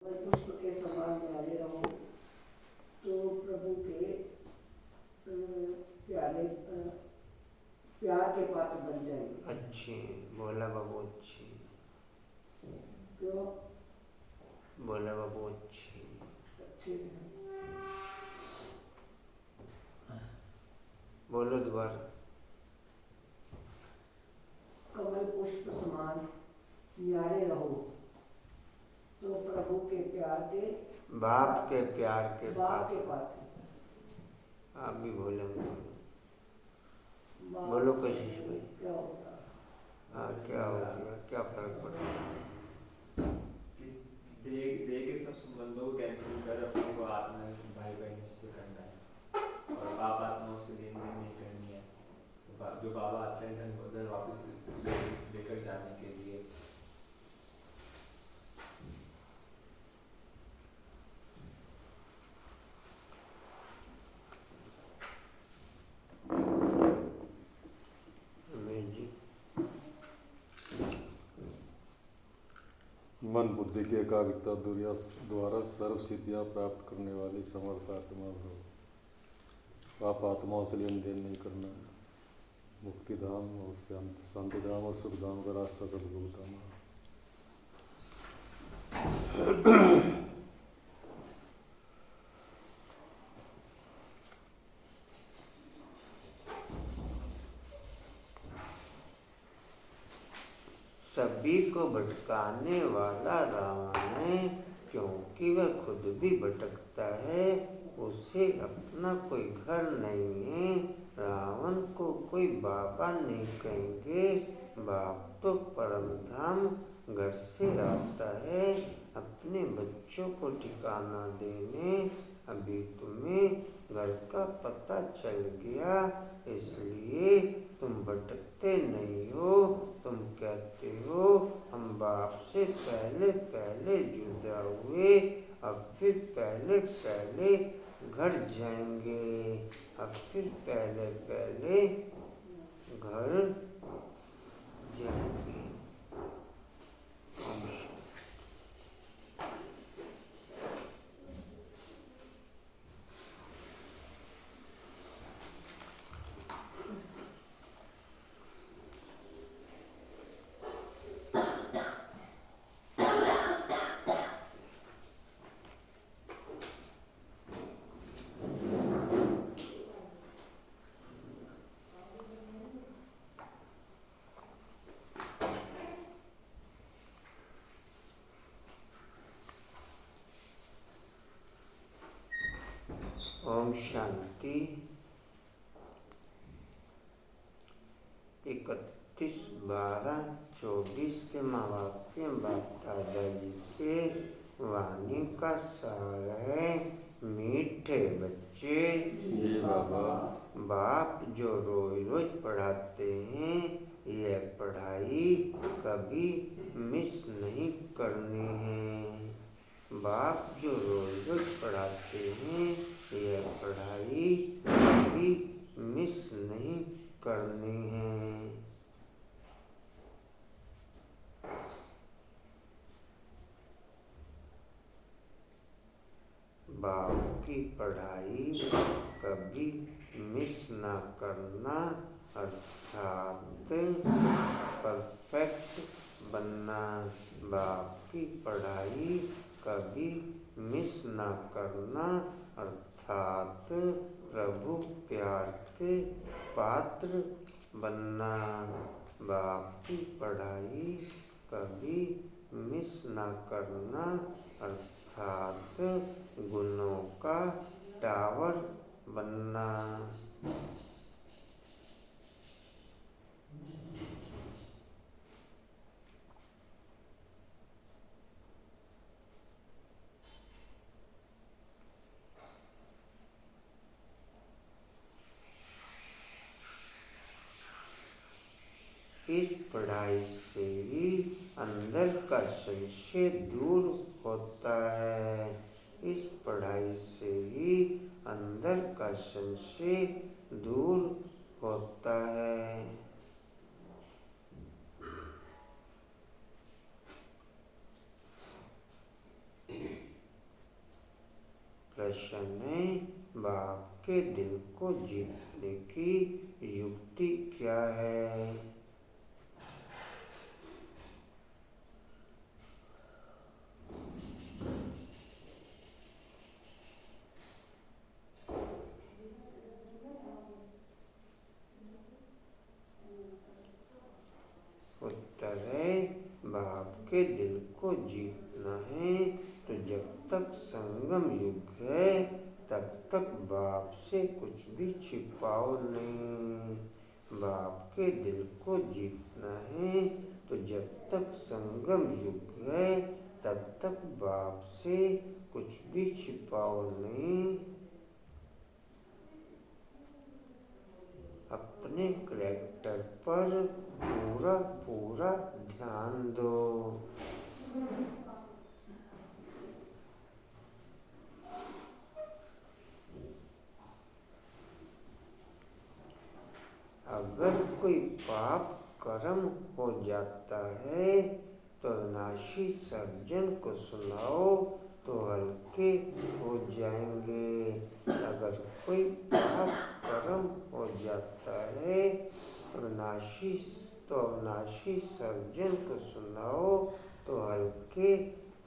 पुष्प के समान न्यारे रहो तो प्रभु के प्यारे प्यार के पात्र बन जाएंगे। अच्छी बोला बाबू, अच्छी क्यों बोला बाबू, अच्छी अच्छे बोलो दोबारा। कमल पुष्प समान न्यारे रहो तो प्रभु के प्यार के बाप के प्यार के बाप के पात्र। पात्र आप भी बोले बोलो कशिश भाई। क्या होता है? हाँ, क्या हो गया, क्या फर्क पड़ता है? देह के सब संबंधों को कैंसिल कर अपने को आत्मा भाई भाई निश्चय करना है और बाप आत्माओं से लेन देन नहीं करनी है। जो बाबा आते हैं घर वापस लेकर जाने के लिए। मन बुद्धि की एकाग्रता द्वारा सर्व सिद्धियाँ प्राप्त करने वाली समर्थ आत्मा भव। आप आत्माओं से लेन देन नहीं करना है। मुक्ति धाम और शांति धाम और सुख धाम का रास्ता सबको बताना है। सभी को भटकाने वाला रावण है, क्योंकि वह खुद भी भटकता है। उसे अपना कोई घर नहीं है। रावण को कोई बाबा नहीं कहेंगे। बाप तो परम धाम घर से आता है अपने बच्चों को ठिकाना देने। अभी तुम्हें घर का पता चल गया, इसलिए तुम भटकते नहीं हो। तुम कहते हो हम बाप से पहले पहले जुदा हुए, अब फिर पहले पहले घर जाएंगे। अब फिर पहले पहले घर जाएंगे। ओम शांति। 31/12/24 के माँ बाप के बाप दादाजी के वाणी का सार है। मीठे बच्चे जी बाबा। बाप जो रोज रोज पढ़ाते हैं, यह पढ़ाई कभी मिस नहीं करनी है। बाप जो रोज रोज पढ़ाते हैं, यह पढ़ाई कभी मिस नहीं करनी है। बाप की पढ़ाई कभी मिस ना करना, अर्थात परफेक्ट बनना। बाप की पढ़ाई कभी मिस ना करना, अर्थात प्रभु प्यार के पात्र बनना। बाप की पढ़ाई कभी मिस ना करना, अर्थात गुणों का टावर बनना। इस पढ़ाई से ही अंदर का संशय दूर होता है। इस पढ़ाई से ही अंदर का संशय दूर होता है। प्रश्न है, बाप के दिल को जीतने की युक्ति क्या है? उत्तर है, बाप के दिल को जीतना है तो जब तक संगम युग है तब तक बाप से कुछ भी छिपाओ नहीं। बाप के दिल को जीतना है तो जब तक संगम युग है तब तक बाप से कुछ भी छिपाओ नहीं। अपने करैक्टर पर पूरा पूरा ध्यान दो। अगर कोई पाप कर्म हो जाता है तो अविनाशी सर्जन को सुनाओ तो हल्के हो जाएंगे। अगर कोई पाप कर्म हो जाता है तो अविनाशी सर्जन को सुनाओ तो हल्के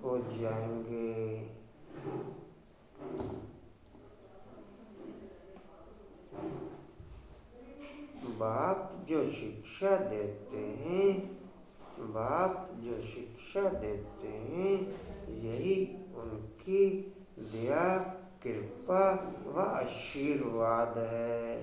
हो जाएंगे। बाप जो शिक्षा देते हैं यही उनकी दया कृपा व आशीर्वाद है।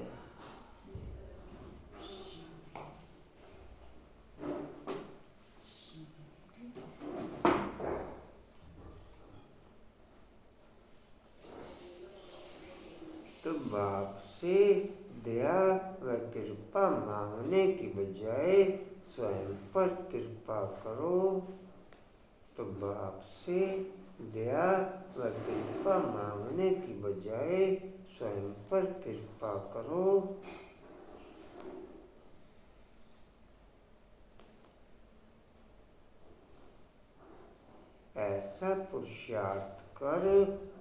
तो बाप से दया व कृपा मांगने की बजाय स्वयं पर कृपा करो। तो बाप से दया व कृपा मांगने की बजाय स्वयं पर कृपा करो। ऐसा पुरुषार्थ कर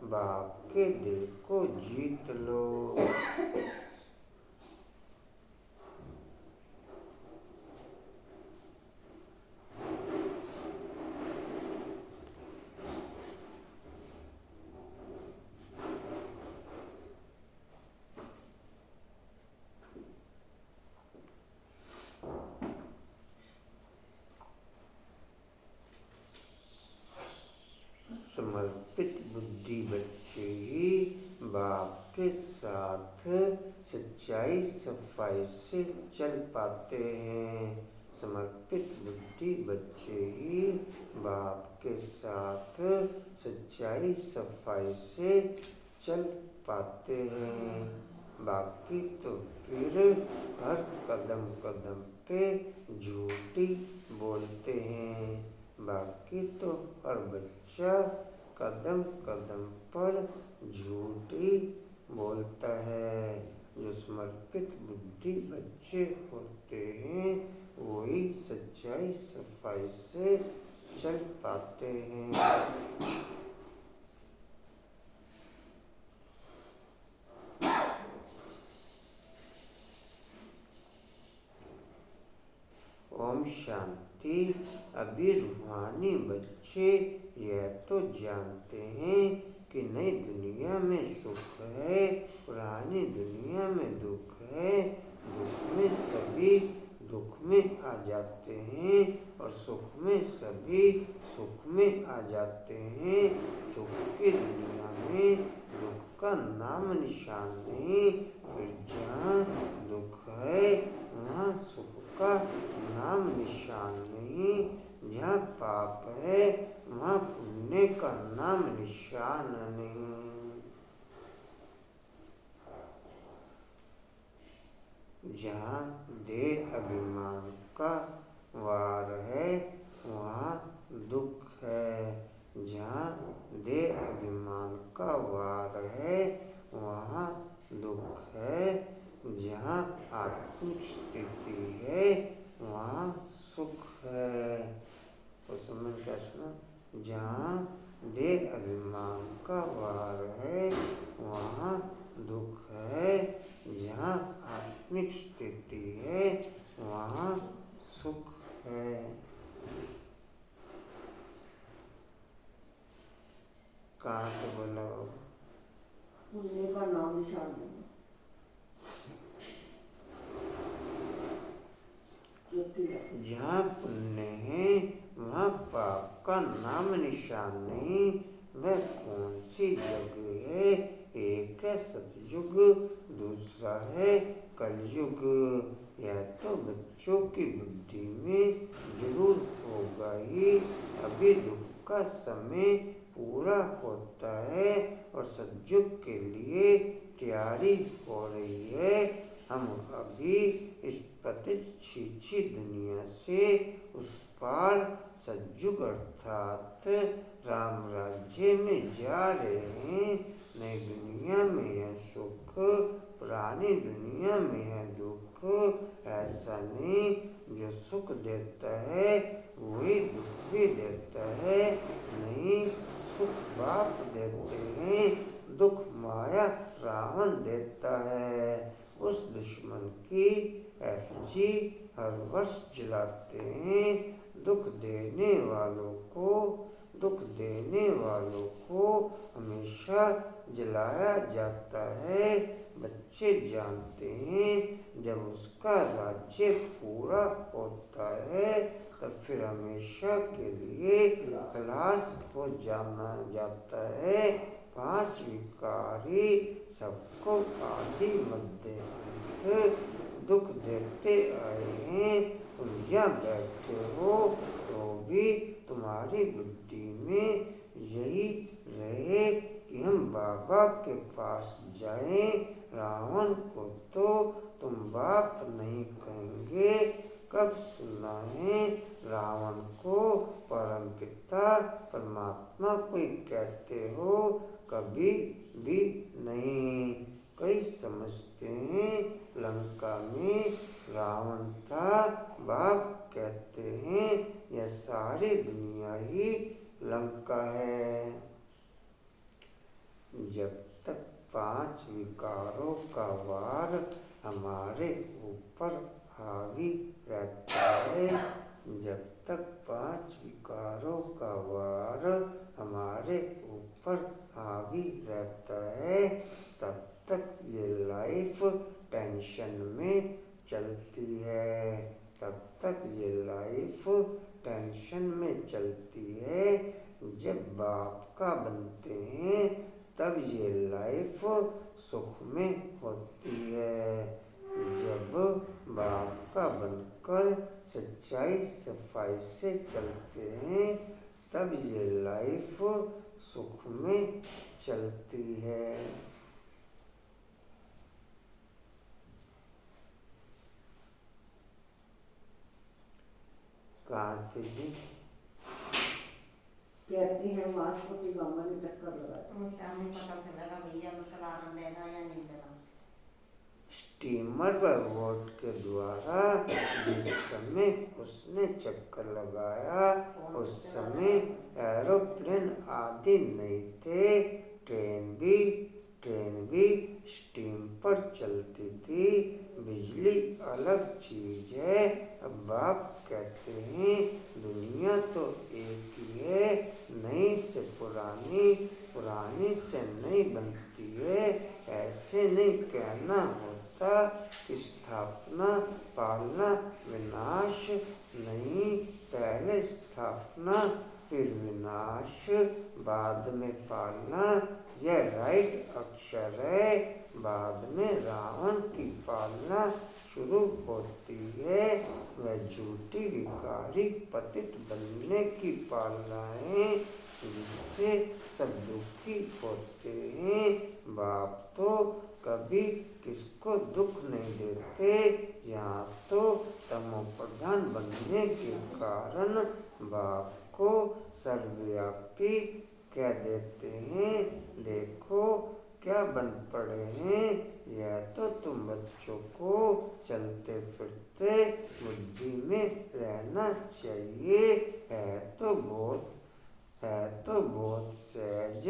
बाप के दिल को जीत लो। समर्पित बुद्धि बच्चे ही बाप के साथ सच्चाई सफाई से चल पाते हैं। समर्पित बुद्धि बच्चे ही बाप के साथ सच्चाई सफाई से चल पाते हैं। बाकी तो फिर हर कदम कदम पे झूठी बोलते हैं। बाकी तो हर बच्चा कदम कदम पर झूठी बोलता है। जो समर्पित बुद्धि बच्चे होते हैं वही सच्चाई सफाई से चल पाते हैं। ओम शांति। अभी रूहानी बच्चे यह तो जानते हैं कि नई दुनिया में सुख है, पुरानी दुनिया में दुख है। दुख में सभी दुख में आ जाते हैं और सुख में सभी सुख में आ जाते हैं। सुख की दुनिया में दुख का नाम निशान नहीं। फिर जहाँ दुख है वहाँ सुख का नाम निशान नहीं। जहाँ पाप है वहाँ पुण्य का नाम निशान नहीं। जहाँ देह अभिमान का वार है वहाँ दुख है। जहाँ देह अभिमान का वार है वहाँ दुख है। जहाँ आत्मिक स्थिति है वहाँ सुख है। उस समय क्या सुना? जहाँ देह अभिमान का वार है वहाँ दुख है, जहाँ आत्मिक स्थिति है वहाँ सुख है। कहाँ से बोला बाबू? पुण्य का नाम निशान नहीं। जहाँ पुण्य है वहाँ पाप का नाम निशान नहीं। वह कौन सी जगह है? एक है सतयुग, दूसरा है कलयुग। यह तो बच्चों की बुद्धि में जरूर होगा ही। अभी दुख का समय पूरा होता है और सतयुग के लिए तैयारी हो रही है। हम अभी इस पतित छीछी दुनिया से उस पार सतयुग अर्थात राम राज्य में जा रहे हैं। नई दुनिया में है सुख, पुरानी दुनिया में है दुख। ऐसा नहीं, जो सुख देता है वही दुख भी देता है। नहीं, सुख बाप देते हैं, दुख माया रावण देता है। उस दुश्मन की एफजी हर वर्ष जलाते हैं। दुख देने वालों को हमेशा जलाया जाता है। बच्चे जानते हैं जब उसका राज्य पूरा होता है तब फिर हमेशा के लिए खलास हो जाना जाता है। 5 विकारी सबको आदि मध्य अंत दुख देते आए हैं। तुम यहाँ बैठे हो तो भी तुम्हारी बुद्धि में यही रहे कि हम बाबा के पास जाएं। रावण को तो तुम बाप नहीं कहेंगे। कब सुना है रावण को परमपिता परमात्मा कोई कहते हो? कभी भी नहीं। कई समझते हैं लंका में रावण था, बाप कहते हैं यह सारी दुनिया ही लंका है। जब तक 5 विकारों का वार हमारे ऊपर हावी रहता है, जब तक 5 विकारों का वार हमारे ऊपर हावी रहता है, तब तक ये लाइफ टेंशन में चलती है। तब तक ये लाइफ टेंशन में चलती है। जब बाप का बनते हैं तब ये लाइफ सुख में होती है। जब बाप का बनकर सच्चाई सफाई से चलते हैं तब ये लाइफ सुख में चलती है। कांति जी कहती है मास्पति गामा ने चक्कर लगाया। मुझे हमें पता चलेगा भैया मतलब आनंद लेना या नहीं लेना। स्टीमर व बोट के द्वारा जिस समय उसने चक्कर लगाया उस समय एरोप्लेन आदि नहीं थे। ट्रेन भी स्टीम पर चलती थी। बिजली अलग चीज है। अब बाप कहते हैं दुनिया तो एक ही है, नई से पुरानी, पुरानी से नई बनती है। ऐसे नहीं कहना होता कि स्थापना पालना विनाश नहीं, पहले स्थापना फिर विनाश बाद में पालना, यह राइट अक्षर है। बाद में रावण की पालना शुरू होती है। वह झूठी विकारी पतित बनने की पालना है जिससे सब दुखी होते हैं। बाप तो कभी किसको दुख नहीं देते। यहाँ तो तमो प्रधान बनने के कारण बाप को सर्वव्यापी कह देते हैं। देखो क्या बन पड़े हैं। यह तो तुम बच्चों को चलते फिरते बुद्धि में रहना चाहिए। है तो बहुत है तो बहुत सहज,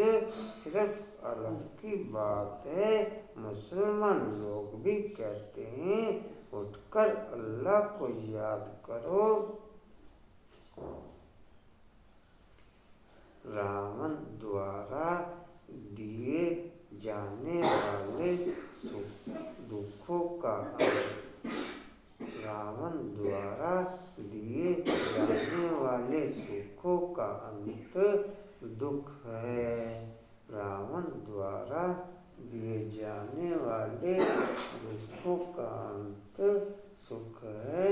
सिर्फ अलग की बात है। मुसलमान लोग भी कहते हैं उठकर अल्लाह को याद करो। रावण द्वारा दिए जाने वाले दुखों का रावण द्वारा दिए जाने वाले सुखों का अंत दुख है। रावण द्वारा दिए जाने वाले दुखों का अंत सुख है।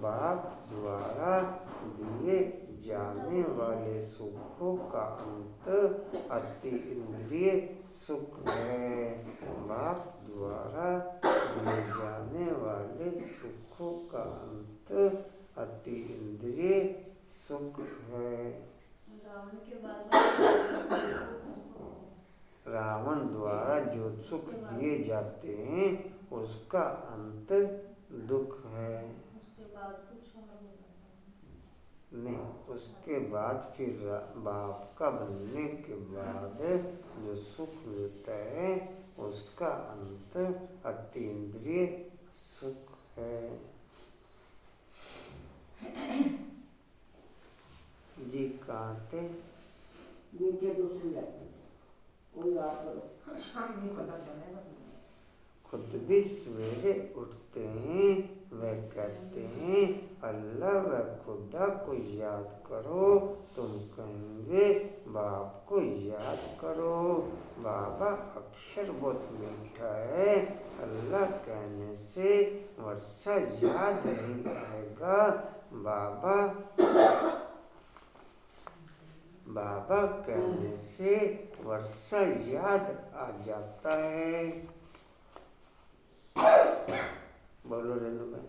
बाप द्वारा दिए जाने वाले सुखों का अंत अति इंद्रिय सुख है। बाप द्वारा दिए जाने वाले सुखों का अंत अति इंद्रिय सुख है। रावण द्वारा जो सुख दिए जाते हैं उसका अंत दुख है। नहीं, उसके बाद फिर बाप का बनने के बाद जो सुख मिलता है उसका अंत अतीन्द्रिय सुख है। जी कहाँ थे? नीचे दूसरी लाइन कोई बात करो। शाम में पता चलेगा। खुद भी सवेरे उठते हैं, वह कहते हैं अल्लाह व खुदा को याद करो। तुम कहेंगे बाप को याद करो। बाबा अक्षर बहुत मीठा है, अल्लाह कहने से वर्षा याद नहीं आएगा। बाबा कहने से वर्षा याद आ जाता है। बोलो रेणु भाई।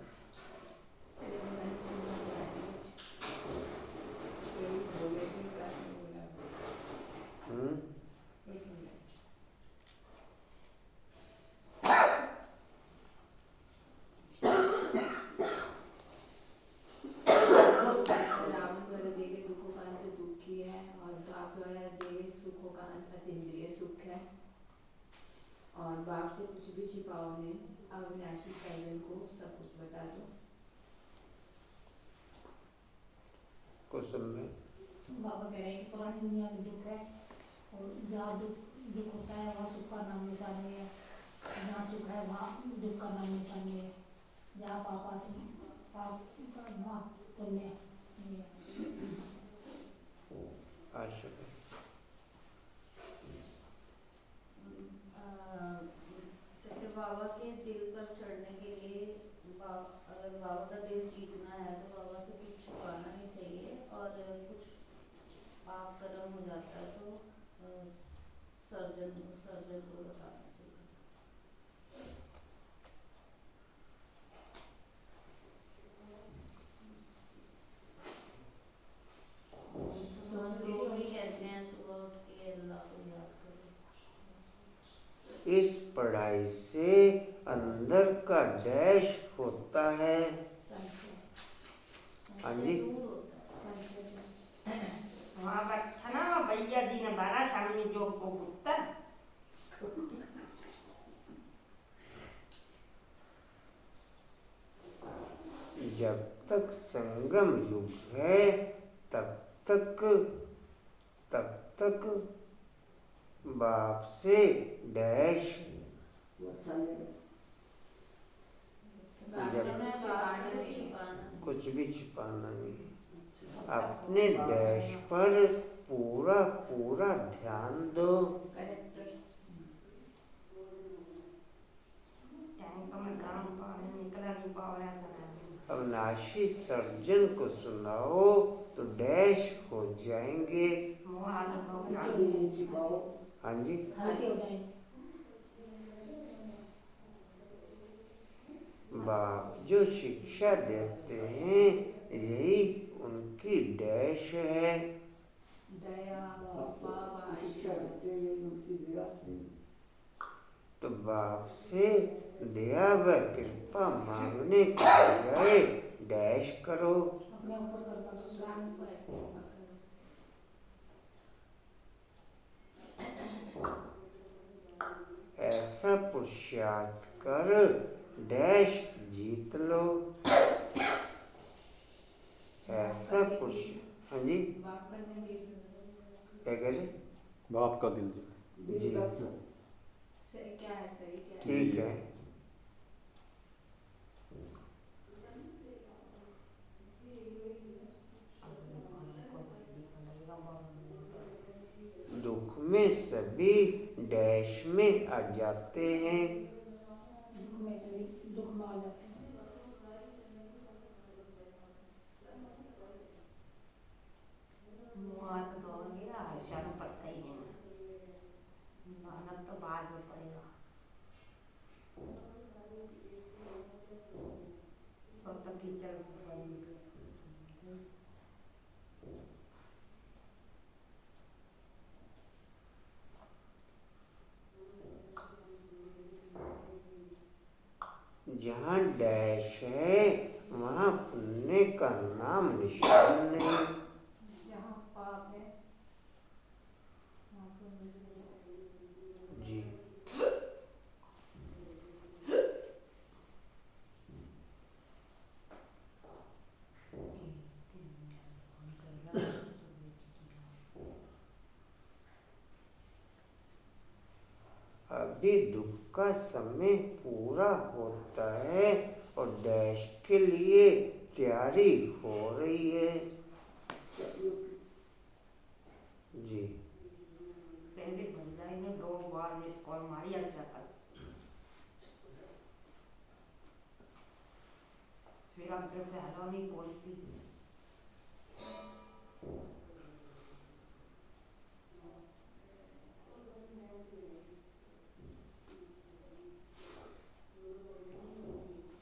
और बाप से कुछ भी छिपाओ नहीं। अविनाशी साइलेंट को सब कुछ बता दो। क्वेश्चन में बाबा कह रहे हैं कि पुरानी दुनिया में दुख है और जहाँ दुख होता है वहाँ सुख का नाम निशान नहीं है। जहाँ सुख है वहाँ दुख का नाम निशान नहीं है। जहाँ पाप वहाँ पुण्य नहीं है। बाबा के दिल पर चढ़ने के लिए अगर बाबा का दिल जीतना है तो बाबा से कुछ छुपाना नहीं चाहिए। और कुछ पाप कर्म हो जाता है तो सर्जन को बताना चाहिए। लोग भी कहते हैं सुबह उठ के अल्लाह को याद करो। इस पढ़ाई से अंदर का डैश होता है। हाँ जी, वहाँ बैठा ना भैया जी ने 12 साल में जो को कुत्ता जब तक संगम युग है तब तक बाप से डैश कुछ भी छिपाना नहीं। अपने डैश पर पूरा ध्यान दो। अविनाशी सर्जन को सुनाओ तो डैश हो जाएंगे। हाँ जी, बाप जो शिक्षा देते हैं यही उनकी डैश है। तो बाप से दया व कृपा मांगने के बजाय डैश करो। ऐसा पुरुषार्थ कर डैश जीत लो। ऐसा पुरुष, हाँ जी क्या कह रहे? बाप का दिल जीत। जी सही क्या है, सही क्या है? ठीक है। दुख में सभी डैश में आ जाते हैं। दुख में से भी दुख में आ जाते हैं। मुँह हाथ धो गया, शाम पता ही नहीं, मेहनत तो बाद में पड़ेगा। और तो कीचड़ बनी। जहाँ डैश है वहाँ पुण्य का नाम निशान नहीं। जहाँ पाप है वहाँ पुण्य नहीं। जी अभी दुख का समय पूरा होता है और डैश के लिए तैयारी हो रही है। जी पहले भंजाई ने 2 बार मिस कॉल मारी अच्छा कर, फिर अंकल से हेलो नहीं बोलती।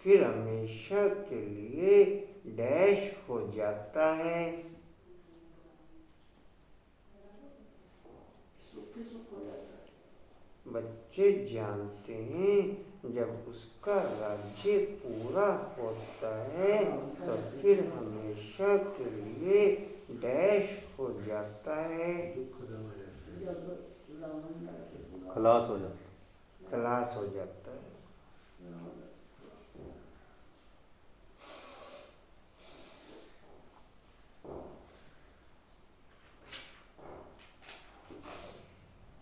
फिर हमेशा के लिए डैश हो जाता है। सुख हो जाता है। बच्चे जानते हैं जब उसका राज्य पूरा होता है तो फिर हमेशा के लिए डैश हो जाता है। जब रावण राज्य पूरा खलास हो जाता। खलास हो जाता है। रावण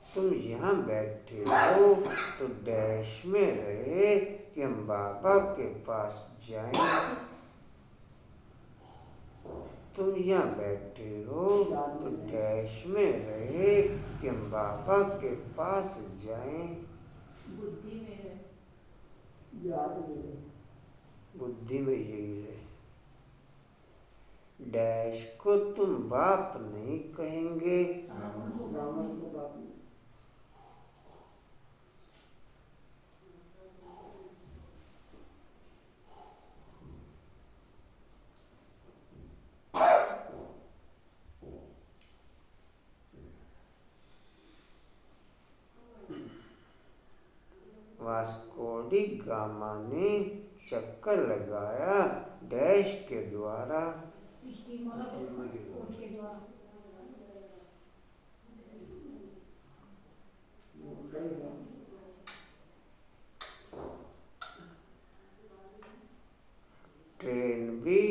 तुम यहाँ बैठे हो तो डैश में रहे कि हम बाबा के पास जाएं। तुम यहाँ बैठे हो तो डैश में रहे कि हम बाबा के पास जाएं। बुद्धि में रहे। याद मिले। बुद्धि में यही रहे। डैश को तुम बाप नहीं कहेंगे। रावण को बाप ने वास्को डी गामा ने चक्कर लगाया डैश के द्वारा। स्टीमर उनके द्वारा गए हैं। ट्रेन भी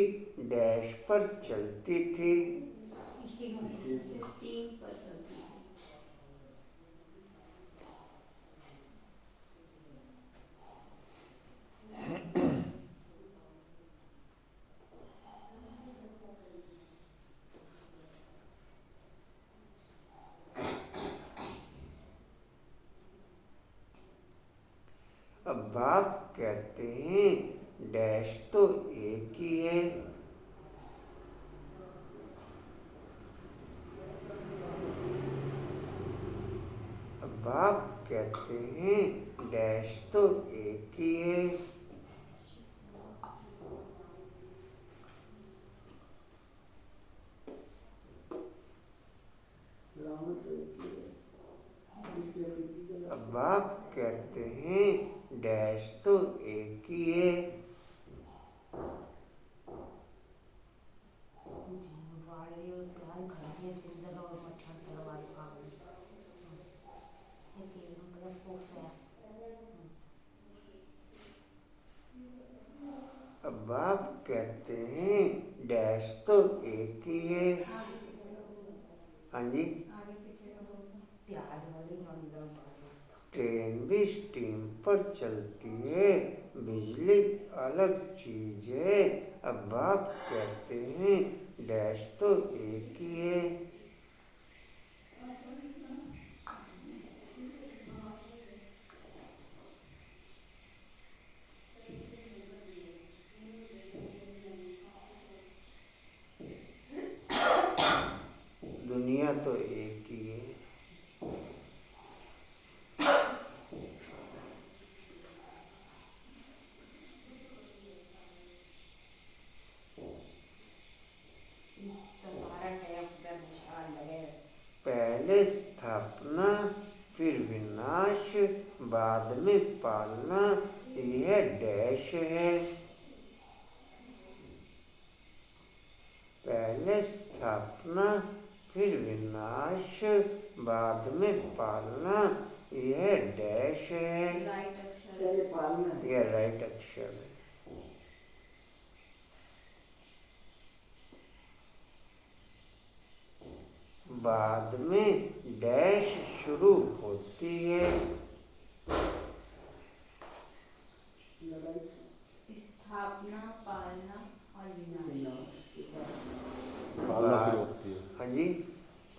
डैश पर चलती थी। स्टीमर स्टीम पर चलती थी। अब बाप कहते हैं डैश तो एक ही है। अब बाप कहते हैं डैश तो एक ही है। रावण तो एक ही है। इसलिए physical अब बाप कहते हैं डैश तो एक ही है। वाले प्यार घर में सिंदर और मच्छर दरबार का है। ये तीनों बेवकूफ है। बाप कहते हैं डैश तो एक ही है। आगे पीछे का बोलो, हाँ जी। आगे पीछे का बोलो। प्याज वाली मंदर ट्रेन भी स्टीम पर चलती है, बिजली अलग चीज है। अब बाप कहते हैं डैश तो एक ही है। दुनिया तो एक ही है। तुम्हारा टैप का निशान लगे। पहले स्थापना फिर विनाश बाद में पालना, यह डैश है। पहले स्थापना फिर विनाश बाद में पालना, यह डैश है। राइट अक्षर तेरे पालना है। यह राइट अक्षर है। बाद में डैश शुरू होती है। स्थापना, पालना और विनाश। पालना शुरू होती है। हाँ जी।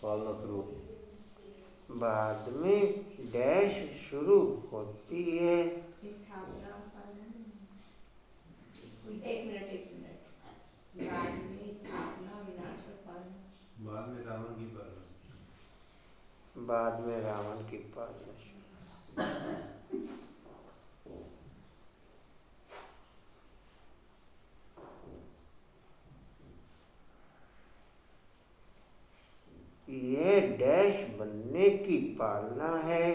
पालना शुरू होती है। बाद में डैश शुरू होती है। स्थापना, पालना, एक मिनट। बाद में स्थापना, विनाश और पालना। बाद में रावण की पालना। बाद में रावण की पालना शुरू। यह डैश बनने की पालना है।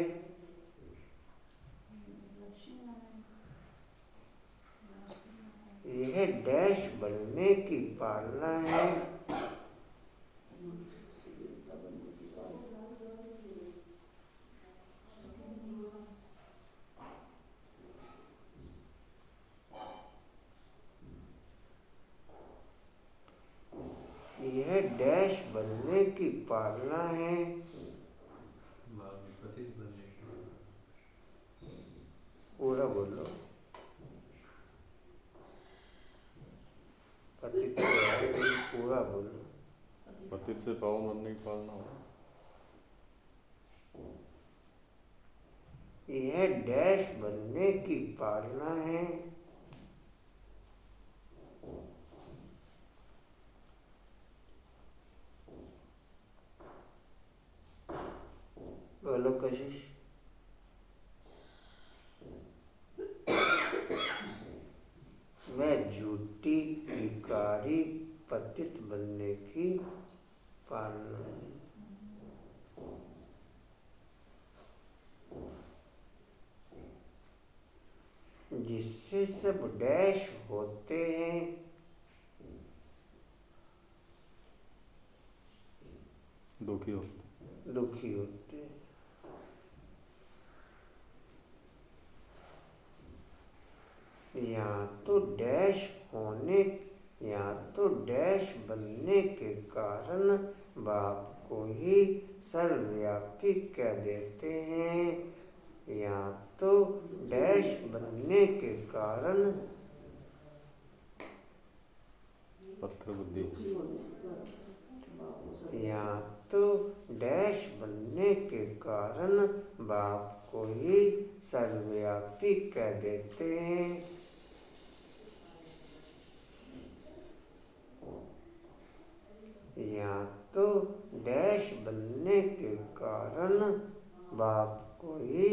यह डैश बनने की पालना है। यह डैश बनने की पालना है। बाद में पतित बनने की। पूरा बोलो। पतित तो है, लेकिन पूरा बोलो। पतित से पावन बनने की पालना हो। यह डैश बनने की पालना है। बोलो कशिश। मैं झूठी विकारी पतित बनने की पालना है। जिससे सब डैश होते हैं। दुखी होते। दुखी होते हैं। यहाँ तो डैश बनने के कारण बाप को ही सर्वव्यापी कह देते हैं। यहाँ तो डैश बनने के कारण पत्थर बुद्धि। यहाँ तो डैश बनने के कारण बाप को ही सर्वव्यापी कह देते हैं। यहाँ तो डैश बनने के कारण बाप को ही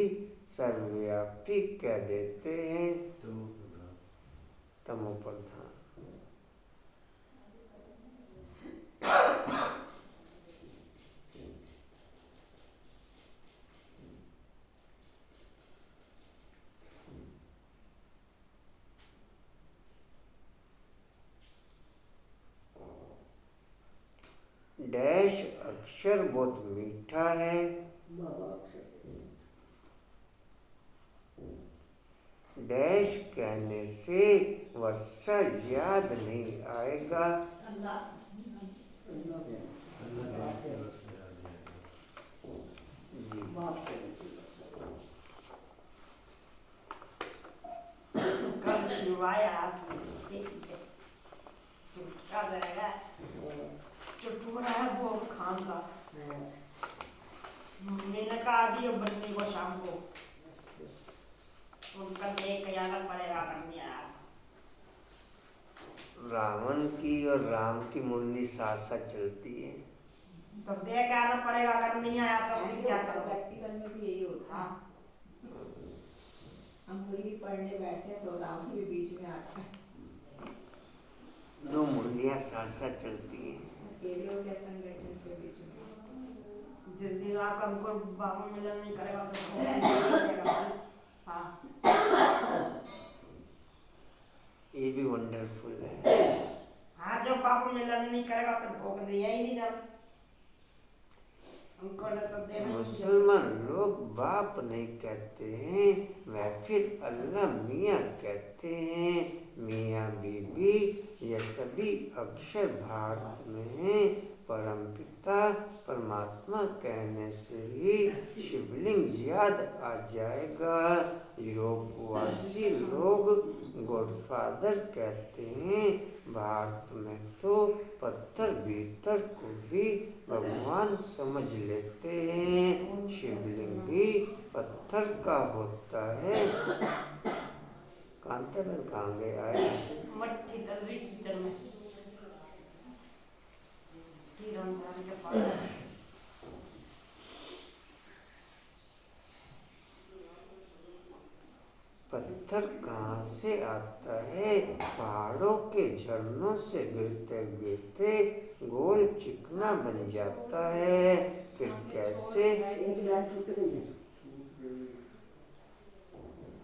सर्वव्यापी कह देते हैं। तमो प्रधान। डैश अक्षर बहुत मीठा है। डैश कहने से वर्षा याद नहीं आएगा। अल्लाह जी बाप से कल सिवाय आज चुटका रहेगा, चुटकुरा है वो खान का। मैंने कहा आदि बनने को शाम को उनका देख के जाना पड़ेगा करने यार। रावण की और राम की मुरली साथ साथ चलती है। तो देख के आना पड़ेगा, अगर नहीं आया तो ऐसे फिर क्या होता है, करोगे? प्रैक्टिकल में भी यही होता है। हम मुरली पढ़ने बैठते हैं तो रावण भी बीच में आता है। दो मुरलियां साथ साथ चलती हैं। अकेले हो चाहे संगठन के बीच में। जिस दिन आप हमको बाबू मिलन नहीं करेगा फिर हाँ ये भी वंडरफुल है। हाँ, जो बाबू मिलन नहीं करेगा फिर भोग लिया ही नहीं जब हमको न तो देना ही मुसलमान लोग बाप नहीं कहते हैं, वह फिर अल्लाह मियाँ कहते हैं। मियाँ बीबी ये सभी अक्षर भारत में हैं। परमपिता परमात्मा कहने से ही शिवलिंग याद आ जाएगा। यूरोपवासी लोग गॉडफादर कहते हैं। भारत में तो पत्थर भीतर को भी भगवान समझ लेते हैं। शिवलिंग भी पत्थर का होता है। कांता बहन कहाँ गए आए? मट्टी तल रही कीचड़ में किरण के पास। पत्थर कहाँ से आता है? पहाड़ों के झरनों से गिरते गिरते गोल चिकना बन जाता है। फिर कैसे? एक लाइन टूट गई है।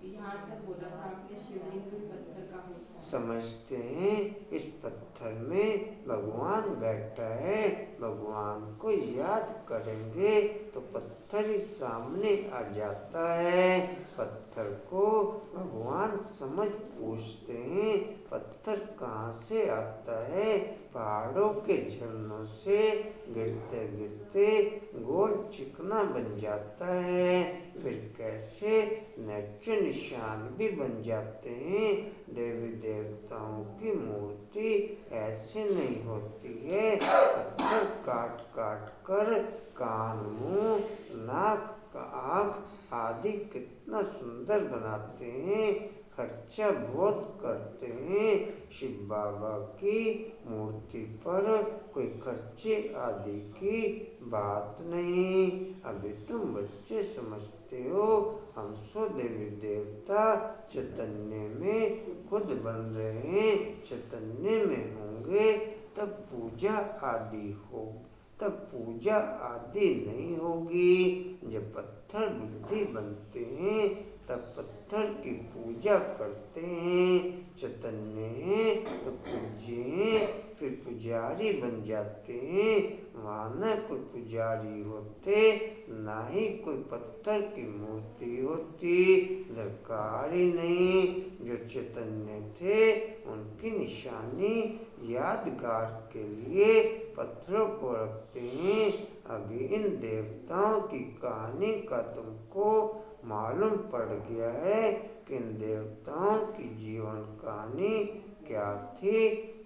यहाँ तक बोला था आपने शिवलिंग भी पत्थर का होता है। समझते हैं इस पत्थर में भगवान बैठा है। भगवान को याद करेंगे तो पत्थर ही सामने आ जाता है। पत्थर को भगवान समझ पूछते हैं पत्थर कहाँ से आता है? पहाड़ों के झरनों से गिरते गिरते गोल चिकना बन जाता है। फिर कैसे? नेत्र निशान भी बन जाते हैं। देवी देवताओं की मूर्ति ऐसे नहीं होती है। पत्थर काट काट कर कान, मुंह, नाक, आँख आदि कितना सुंदर बनाते हैं। खर्चा बहुत करते हैं। शिव बाबा की मूर्ति पर कोई खर्चे आदि की बात नहीं। अभी तुम बच्चे समझते हो हम सो देवी देवता चैतन्य में खुद बन रहे हैं। चैतन्य में होंगे तब पूजा आदि हो, तब पूजा आदि नहीं होगी। जब पत्थर बुद्धि बनते हैं तब पत्थर की पूजा करते हैं। चैतन्य हैं तो पूज्य हैं, फिर पुजारी बन जाते हैं। वहाँ न कोई पुजारी होते, ना ही कोई पत्थर की मूर्ति होती। दरकार ही नहीं। जो चैतन्य थे उनकी निशानी यादगार के लिए पत्थरों को रखते हैं। अभी इन देवताओं की कहानी का तुमको मालूम पड़ गया है कि इन देवताओं की जीवन कहानी क्या थी।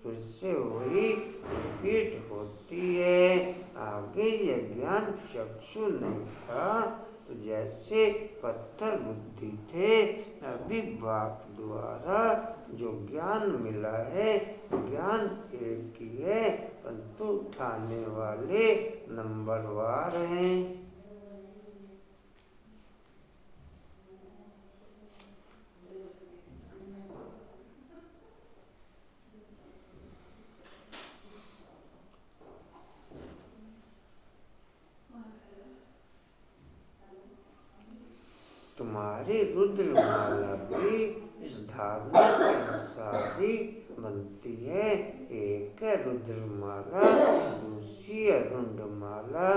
फिर से वही रिपीट होती है। आगे यह ज्ञान चक्षु नहीं था तो जैसे पत्थर बुद्धि थे, अभी बाप द्वारा जो ज्ञान मिला है ज्ञान एक ही है, परंतु उठाने वाले नंबरवार हैं। तुम्हारी रुद्रमाला भी इस धारणा के अनुसार ही बनती है। एक है रुद्रमाला, दूसरी है रुंडमाला।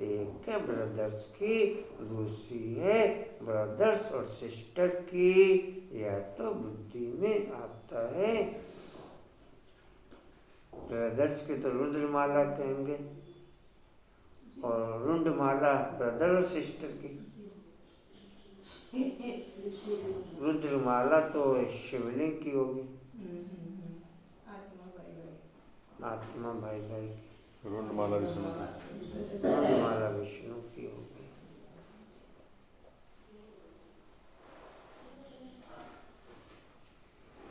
एक है ब्रदर्स की, दूसरी है ब्रदर्स और सिस्टर की। यह तो बुद्धि में आता है। ब्रदर्स की तो रुद्रमाला कहेंगे और रुंडमाला ब्रदर और सिस्टर की। रुद्रमाला तो शिवलिंग की होगी, आत्मा भाई भाई की। रुंडमाला विष्णु की। रुंडमाला विष्णु की होगी।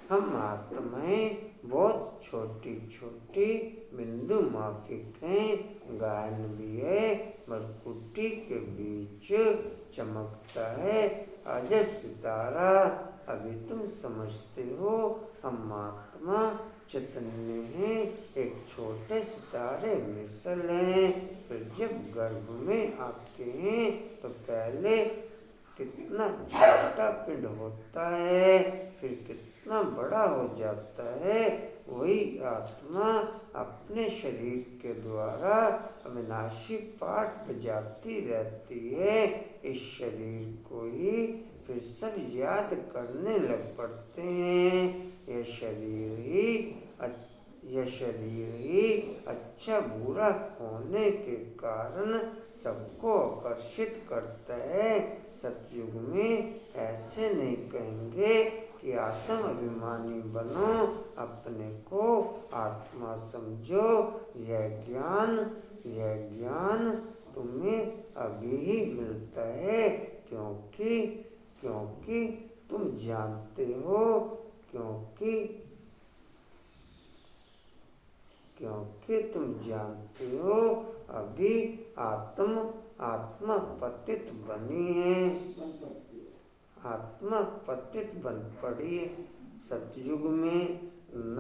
हम आत्माएं बहुत छोटी छोटी बिंदु माफिक हैं। गायन भी है, मरकुटी के बीच चमकता है अजब सितारा। अभी तुम समझते हो हम आत्मा चैतन्य हैं, एक छोटे सितारे मिसल हैं। फिर जब गर्भ में आते हैं तो पहले कितना छोटा पिंड होता है, फिर कितना बड़ा हो जाता है। वही आत्मा अपने शरीर के द्वारा अविनाशी पाठ बजाती रहती है। इस शरीर को ही फिर सब याद करने लग पड़ते हैं। यह शरीर ही अच्छा बुरा होने के कारण सबको आकर्षित करता है। सतयुग में ऐसे नहीं कहेंगे कि आत्म अभिमानी बनो, अपने को आत्मा समझो। यह ज्ञान तुम्हें अभी ही मिलता है, क्योंकि तुम जानते हो, क्योंकि तुम जानते हो अभी आत्मा पतित बनी है, आत्मा पतित बन पड़ी है। सतयुग में न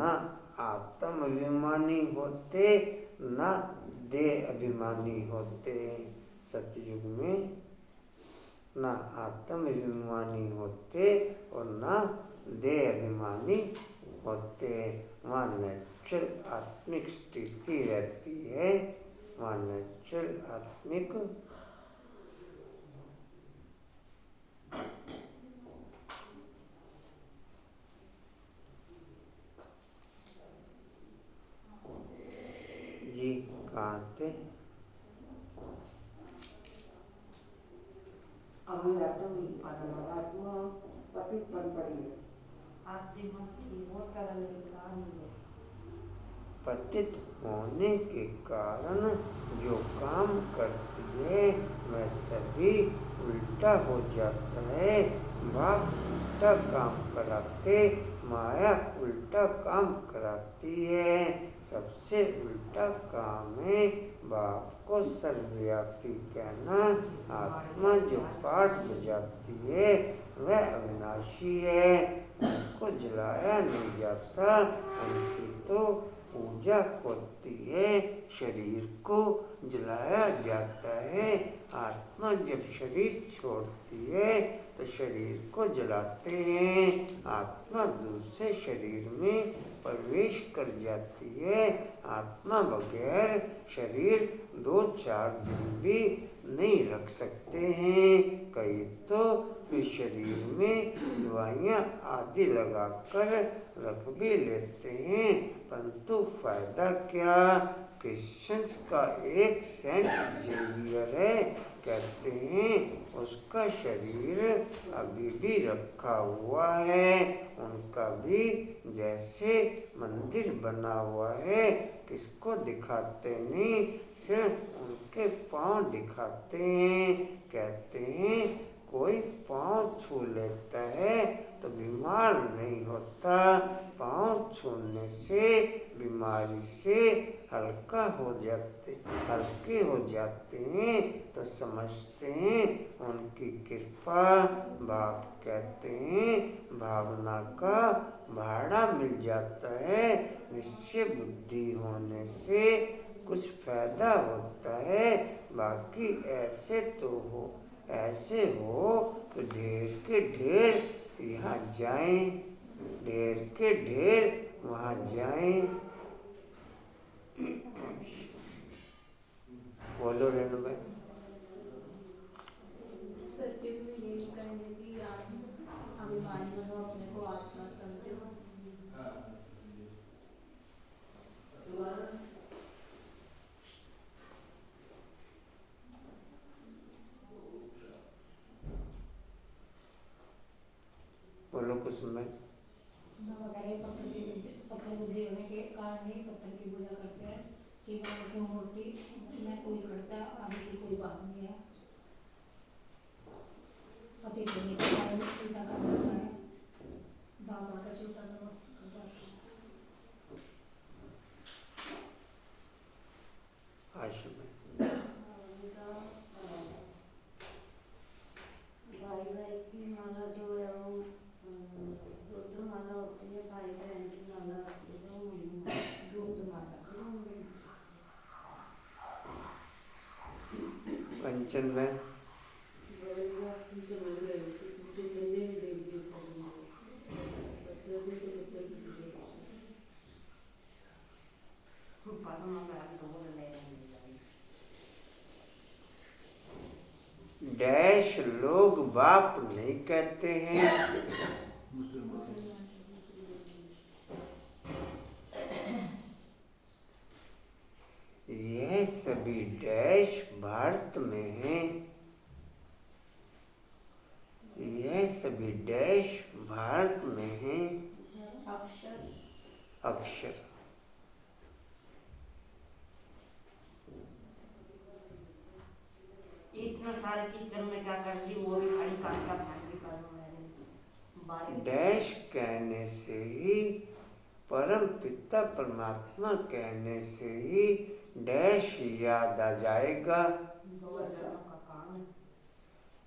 आत्म अभिमानी होते न देह अभिमानी होते। सतयुग में न आत्म अभिमानी होते और न देह अभिमानी होते। वहाँ नेचुरल आत्मिक स्थिति रहती है, वहाँ नेचुरल आत्मिक जी कहाँ थे? अभी आत्मा पतित बन पड़ी है। पतित होने के कारण जो काम करती है वह सभी उल्टा हो जाता है। बाप उल्टा काम कराते, माया उल्टा काम कराती है। सबसे उल्टा काम है बाप को सर्वव्यापी कहना। आत्मा जो पाठ बजाती है वह अविनाशी है, उनको जलाया नहीं जाता, उनकी तो पूजा होती है। शरीर को जलाया जाता है। आत्मा जब शरीर छोड़ती है तो शरीर को जलाते हैं। आत्मा दूसरे शरीर में प्रवेश कर जाती है। आत्मा बगैर शरीर 2-4 दिन भी नहीं रख सकते हैं। कई तो फिर शरीर में दवाइयाँ आदि लगाकर रख भी लेते हैं, परंतु फायदा क्या? क्रिश्चियंस का एक सेंट जेवियर है, कहते हैं उसका शरीर अभी भी रखा हुआ है। उनका भी जैसे मंदिर बना हुआ है, किसको दिखाते नहीं, सिर्फ उनके पांव दिखाते हैं। कहते हैं कोई पांव छू लेता है तो बीमार नहीं होता, पांव छूने से बीमारी से हल्के हो जाते हैं। तो समझते हैं उनकी कृपा। बाप कहते हैं भावना का भाड़ा मिल जाता है। निश्चय बुद्धि होने से कुछ फायदा होता है, बाकी ऐसे तो ऐसे हो तो ढेर के ढेर यहाँ जाएं, ढेर के ढेर वहाँ जाएं। बोलो रेणु भाई। सत्य में यही कहेंगे कि आप अभिमानी बनो, अपने को आत्मा समझो। बोलो कुसुम। वगैरह पत्थर को देने के कारण ही पत्थर की पूजा करते हैं कि बाबा की मूर्ति में कोई खर्चा आने की कोई बात नहीं है। पति देने के कारण पूजा करना है, बाबा का स्वीकार करता है। भाई भाई की माला जो है वो रुद्र माला होती है, भाई बहन की माला होती है वो रुद्र माला। कंचन में डैश लोग बाप नहीं कहते हैं। यह सभी डैश भारत में हैं। यह सभी डैश भारत में हैं। अक्षर अक्षर इतना सारे किचन में क्या कर रही, वो भी खड़ी काट का भाग भी करूँ मैंने। डैश कहने से ही परम पिता परमात्मा कहने से ही डैश याद आ जाएगा।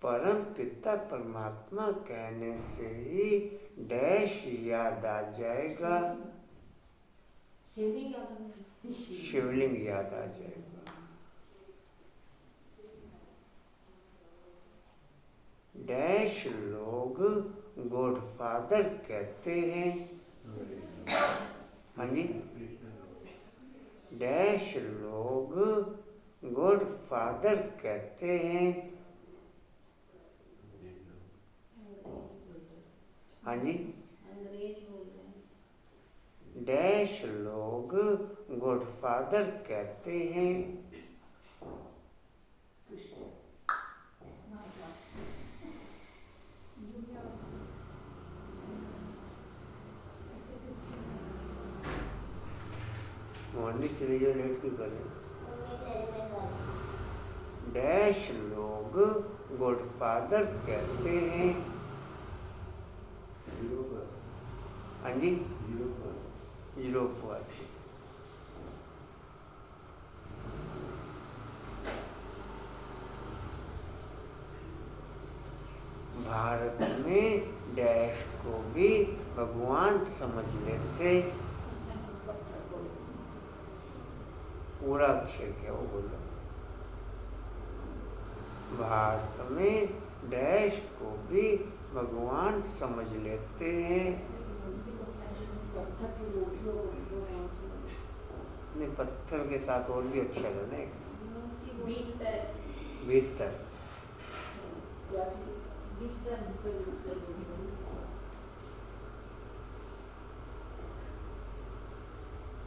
परम पिता परमात्मा कहने से ही डैश याद आ जाएगा। शिवलिंग याद आ जाएगा। डैश लोग गॉडफादर कहते हैं। हाँ जी, डैश लोग गॉडफादर कहते हैं। हाँ जी, अंग्रेज बोल रहे हैं। डैश लोग गॉडफादर कहते हैं। मोहनी चली जाओ, लेट क्यों कर रहे? डैश लोग गॉडफादर कहते हैं। हाँ जी, यूरोपवासी। भारत में डैश को भी भगवान समझ लेते। पूरा अक्षर क्या वो बोलो। भारत में डैश को भी भगवान समझ लेते हैं। नहीं, पत्थर के साथ और भी अक्षर है ना, भीतर।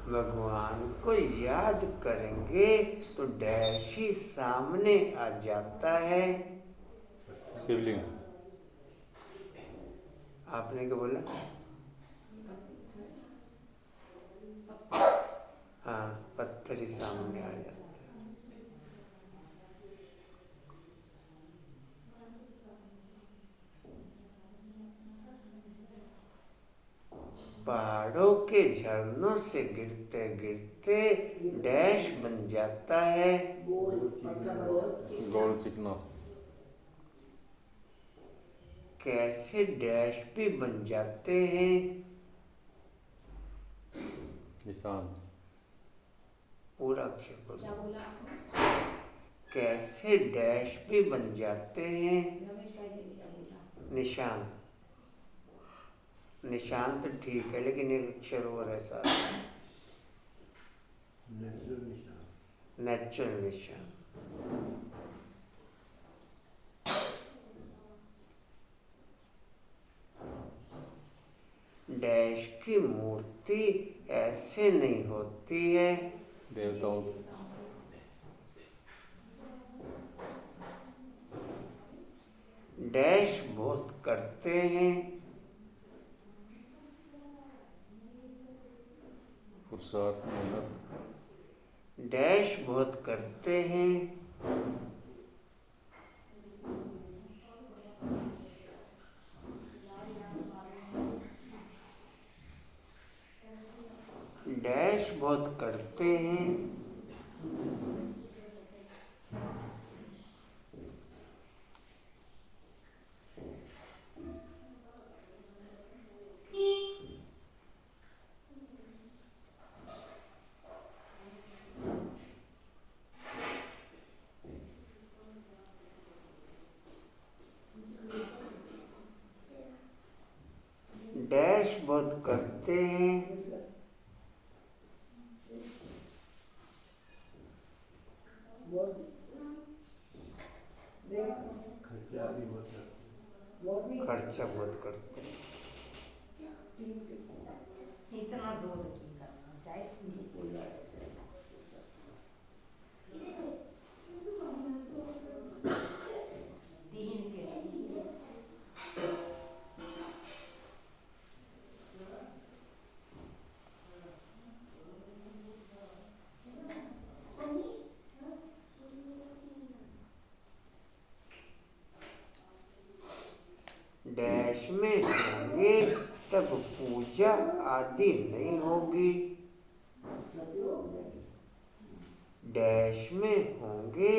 भगवान को याद करेंगे तो डैश ही सामने आ जाता है। शिवलिंग। आपने क्या बोला? हाँ, पत्थर ही सामने आ जाता है। पहाड़ों के झरनों से गिरते गिरते डैश बन जाता है। गोल चिकना। कैसे डैश भी बन जाते हैं। निशान। पूरा अक्षर बोलो। कैसे डैश भी बन जाते हैं? रमेश भाई जी ने क्या बोला? निशान। निशान तो ठीक है, लेकिन एक अक्षर और ऐसा नेचुरल निशान। डैश की मूर्ति ऐसे नहीं होती है। देवताओं की। डैश बहुत करते हैं। पुरुषार्थ मेहनत। डैश बहुत करते हैं। डैश बहुत करते हैं। डैश बहुत करते हैं। खर्चा बहुत करते हैं। इतना दूध की करना चाहिए। तीन के डैश में होंगे तब पूजा आदि नहीं होगी। डैश में होंगे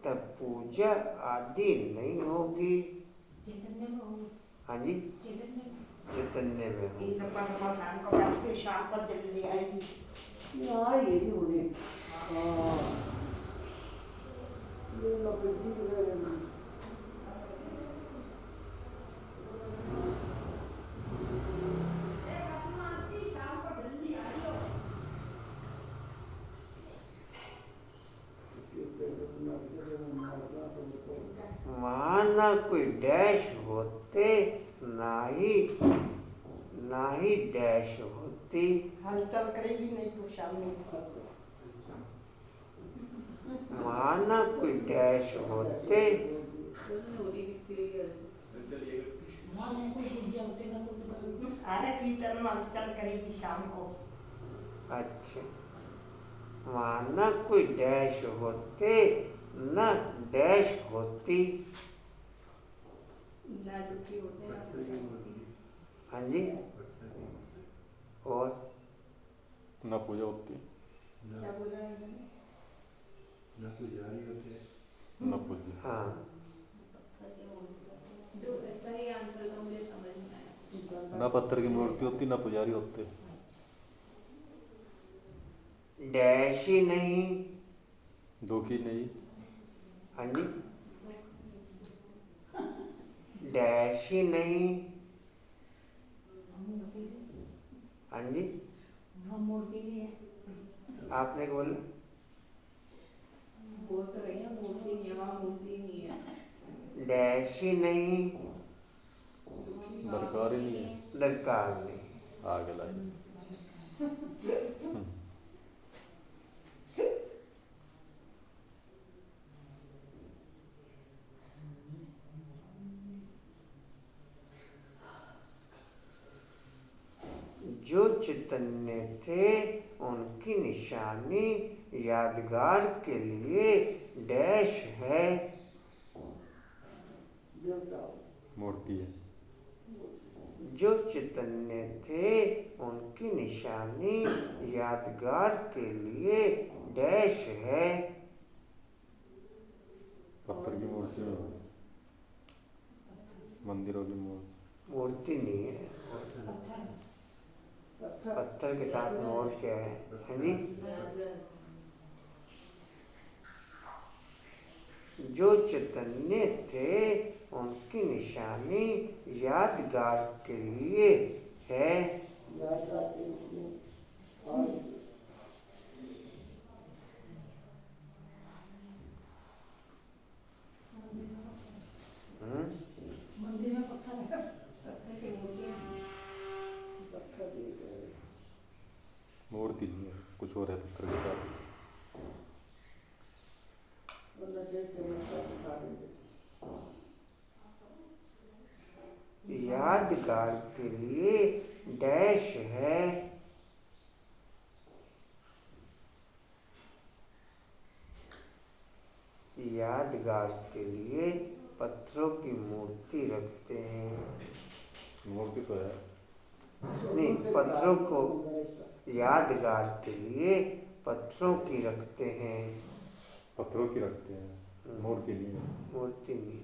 तब पूजा आदि नहीं होगी। चैतन्य में होंगे। हाँ जी, चैतन्य में। चैतन्य में होंगे। ये सब भगवान को बात फिर शाम को जल्दी आएगी। यार ये भी होने ये लोग वहाँ ना कोई डैश होते, ना ही डैश होती। हलचल करेगी नहीं तो शाम में। वहाँ ना कोई डैश होते। वहाँ नहीं कोई पूजा होते ना कोई दुकान। अरे किचन में हलचल करेगी शाम को। अच्छा, वहाँ ना कोई डैश होते, ना डैश होती। ना दुखी होते हैं। हाँ जी, और ना पूजा होती। क्या बोला है इन्होंने? ना पूजा। हाँ, जो सही आंसर था मुझे समझ में आया। ना पत्थर की मूर्ति होती, ना पुजारी होते। डैश ही नहीं। दुखी नहीं। हाँ जी, डैश ही नहीं। हाँ जी, हम मूर्ति नहीं है। आपने क्या बोला? बोल तो रही है मूर्ति नहीं है, वहाँ मूर्ति नहीं है। डैश ही नहीं। दरकार ही नहीं है। दरकार नहीं। आगे लाई। जो चैतन्य थे उनकी निशानी यादगार के लिए डैश है। मूर्ति है। जो चैतन्य थे उनकी निशानी यादगार के लिए डैश है। पत्थर की मूर्ति में मंदिरों की मूर्ति नहीं है। पत्थर के साथ में और क्या है? हाँ जी, जो चैतन्य थे उनकी निशानी यादगार के लिए है। यादगार के लिए और मंदिर में पत्थर है। पत्थर की मूर्ति है। पत्थर देख रहे हैं। मूर्ति नहीं है, कुछ और है पत्थर के साथ। वरना चमत्कार दिखा देंगे। यादगार के लिए डैश है। यादगार के लिए पत्थरों की मूर्ति रखते हैं। मूर्ति तो है। नहीं, पत्थरों को यादगार के लिए पत्थरों की रखते हैं। पत्थरों की रखते हैं, मूर्ति नहीं है। मूर्ति नहीं।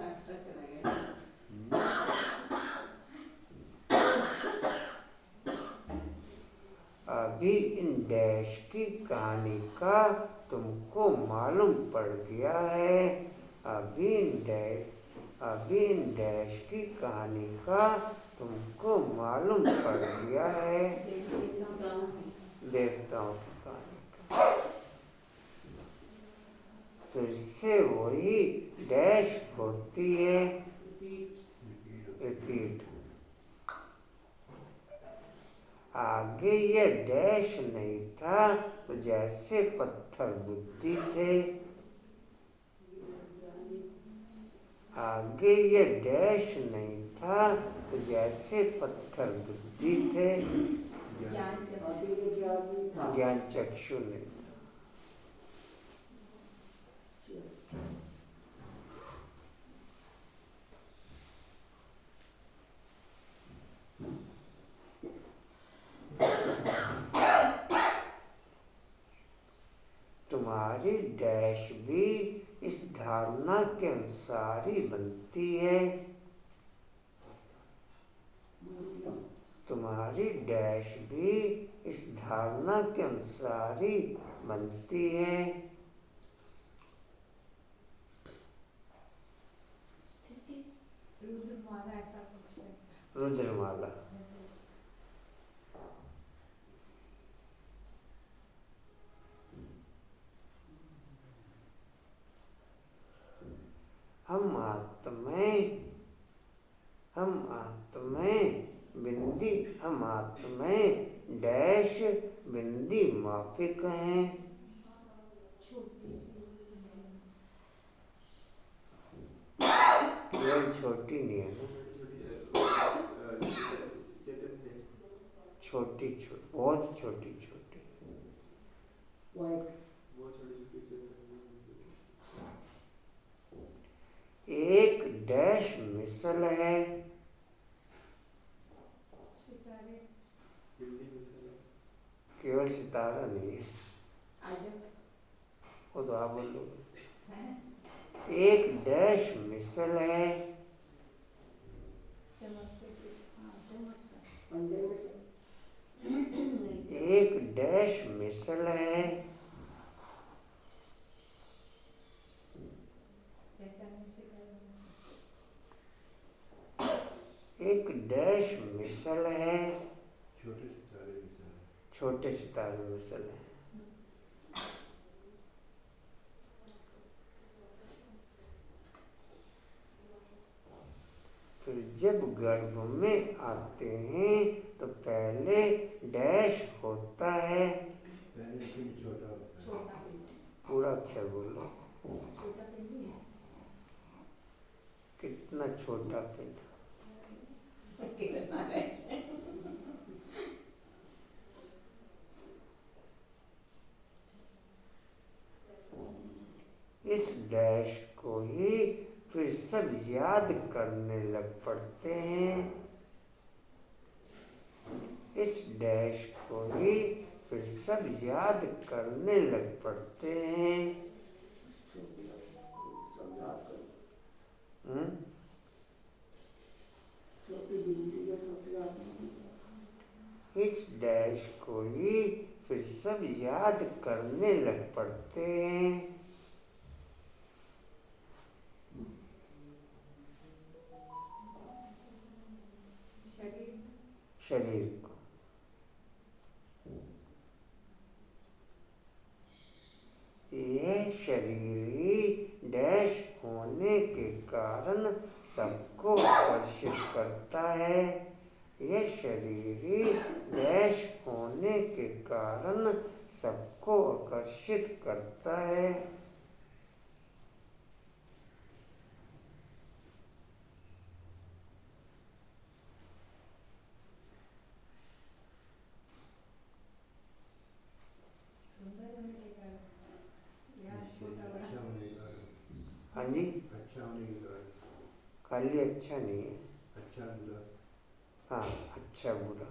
एक्स्ट्रा चला गया। अभी इन डैश की कहानी का तुमको मालूम पड़ गया है। अभी इन डैश की कहानी का तुमको मालूम पड़ गया है। देवताओं की कहानी का। फिर से वही डैश होती है। रिपीट। आगे ये डैश नहीं था तो जैसे पत्थर बुद्धि थे। आगे ये डैश नहीं था तो जैसे पत्थर बुद्धि थे। ज्ञान चक्षु नहीं था। तुम्हारी डैश भी इस धारणा के अनुसार ही बनती है। तुम्हारी डैश भी इस धारणा के अनुसार ही बनती है। रुद्रमाला ऐसा कुछ है। रुद्रमाला। हम आत्माएं डैश बिंदी माफिक हैं। केवल छोटी नहीं है ना, छोटी बहुत छोटी। एक डैश मिसल है। केवल सितारा नहीं है, वो तो आप बोल दो। एक डैश मिसल है। एक डैश मिसल है। एक डैश मिसल है। छोटे सितारे मिसल है। फिर जब गर्भ में आते हैं तो पहले डैश होता है। पूरा अक्षर बोलो। कितना छोटा पिंड। इस डैश को ही फिर सब याद करने लग पड़ते हैं। इस डैश को ही फिर सब याद करने लग पड़ते हैं। इस डैश को ही फिर सब याद करने लग पड़ते हैं। शरीर को। यह शरीर ही डैश होने के कारण सबको आकर्षित करता है। यह शरीर ही डैश होने के कारण सबको आकर्षित करता है। हाँ जी, अच्छा होने के कारण खाली अच्छा नहीं है, अच्छा बुरा हाँ अच्छा बुरा।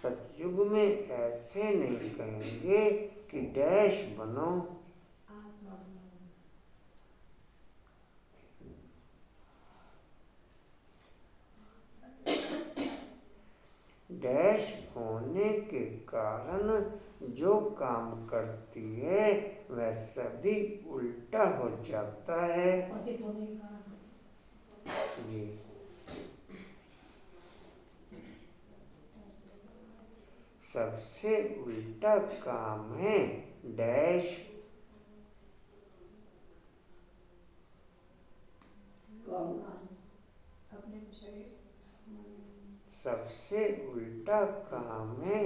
सतयुग में ऐसे नहीं कहेंगे कि डैश बनो, डैश होने के कारण जो काम करती है वह सभी उल्टा हो जाता है। पतित होने के कारण जी, सबसे उल्टा काम है डैश। अपने शरीर सबसे उल्टा काम है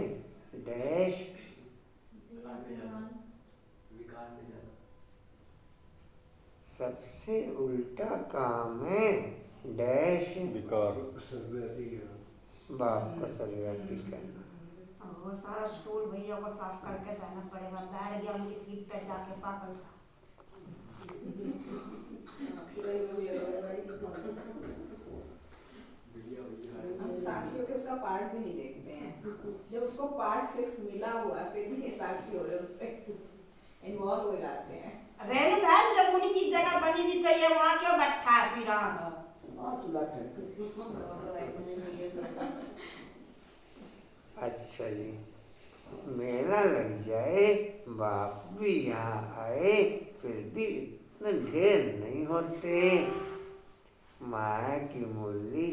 डैश। विकार में जाना, विकार में जाना। सबसे उल्टा काम है डैश। विकार सर्वव्यापी है। बाप का सर्वव्यापी कहना। वो सारा स्टूल भैया को साफ करके रहना पड़ेगा। बैठ गया उनकी सीट पे जाके पागल सा। हम साक्षियों के उसका पार्ट भी नहीं देखते हैं। जब उसको पार्ट फिक्स मिला हुआ है फिर भी साक्षी हो रहे उससे इन्वॉल्व हो जाते हैं। रेनू बहन जब उनकी जगह बनी भी तो ये वहाँ क्यों बैठा है फिर? अच्छा जी, मेला लग जाए, बाप भी यहाँ आए, फिर भी इतने ढेर नहीं होते। माया की मुरली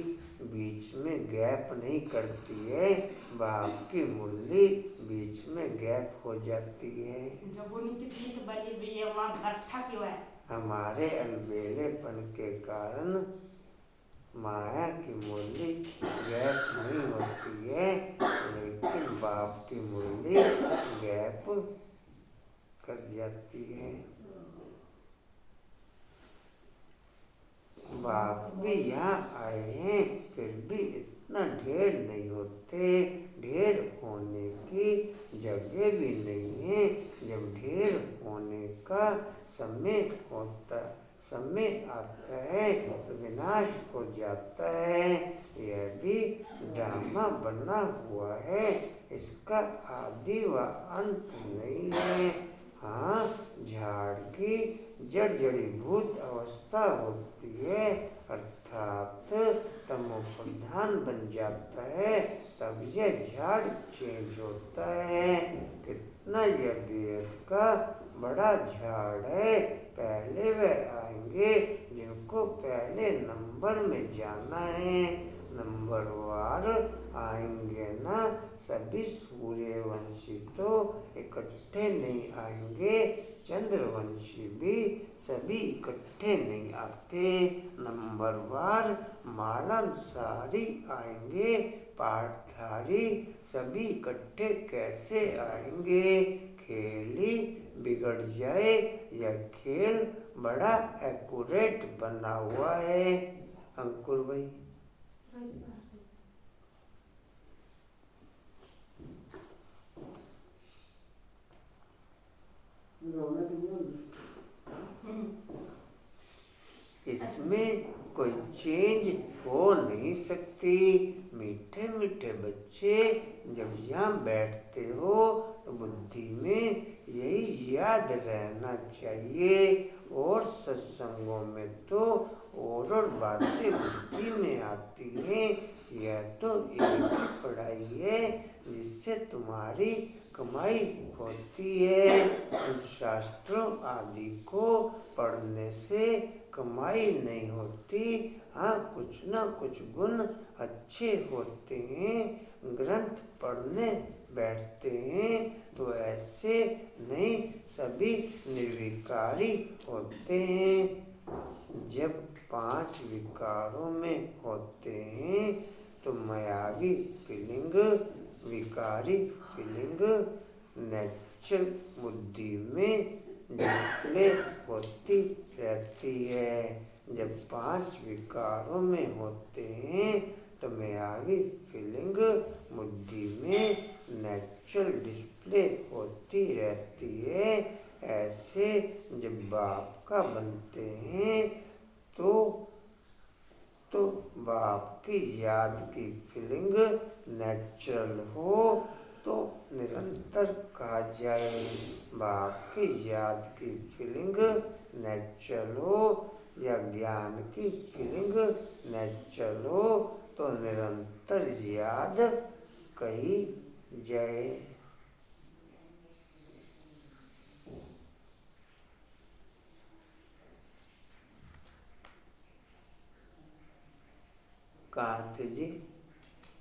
बीच में गैप नहीं करती है, बाप की मुरली बीच में गैप हो जाती है। जब उनकी पीठ बनी हुई है वहाँ गट्ठा क्यों है? हमारे अलबेलेपन के कारण माया की मुरली गैप नहीं होती है, लेकिन बाप की मुरली गैप कर जाती है। बाप भी यहाँ आए हैं, फिर भी इतना ढेर नहीं होते। ढेर होने की जगह भी नहीं है। जब ढेर होने का समय आता है तो विनाश हो जाता है। यह भी ड्रामा बना हुआ है, इसका आदि व अंत नहीं है। हाँ, झाड़ की जड़ीभूत अवस्था होती है, अर्थात तमोप्रधान बन जाता है, तब यह झाड़ चेंज होता है। कितना यज्ञ का बड़ा झाड़ है, पहले वह आएंगे जिनको पहले नंबर में जाना है। नंबरवार आएंगे ना, सभी सूर्यवंशी तो इकट्ठे नहीं आएंगे, चंद्रवंशी भी सभी इकट्ठे नहीं आते। नंबरवार मालांसारी आएंगे, पाठधारी सभी इकट्ठे कैसे आएंगे? खेल ही बिगड़ जाए। यह खेल बड़ा एक्यूरेट बना हुआ है। अंकुर भाई, इसमें कोई चेंज हो नहीं सकती। मीठे मीठे बच्चे जब यहाँ बैठते हो तो बुद्धि में यही याद रहना चाहिए। और सत्संगों में तो और बातें बुद्धि में आती हैं। यह तो एक ही पढ़ाई है जिससे तुम्हारी कमाई होती है। उन शास्त्रों आदि को पढ़ने से कमाई नहीं होती। हाँ, कुछ न कुछ गुण अच्छे होते हैं। ग्रंथ पढ़ने बैठते हैं तो ऐसे नहीं सभी निर्विकारी होते हैं। जब 5 विकारों में होते हैं तो मायावी फीलिंग, विकारी फीलिंग नेचुरल बुद्धि में डिस्प्ले होती रहती है। जब 5 विकारों में होते हैं तो मायावी फीलिंग बुद्धि में नेचुरल डिस्प्ले होती रहती है। ऐसे जब बाप का बनते हैं तो बाप की याद की फीलिंग नेचुरल हो तो निरंतर कहा जाए। बाप की याद की फीलिंग नेचुरल हो या ज्ञान की फीलिंग नेचुरल हो तो निरंतर याद कही जाए। कांत जी,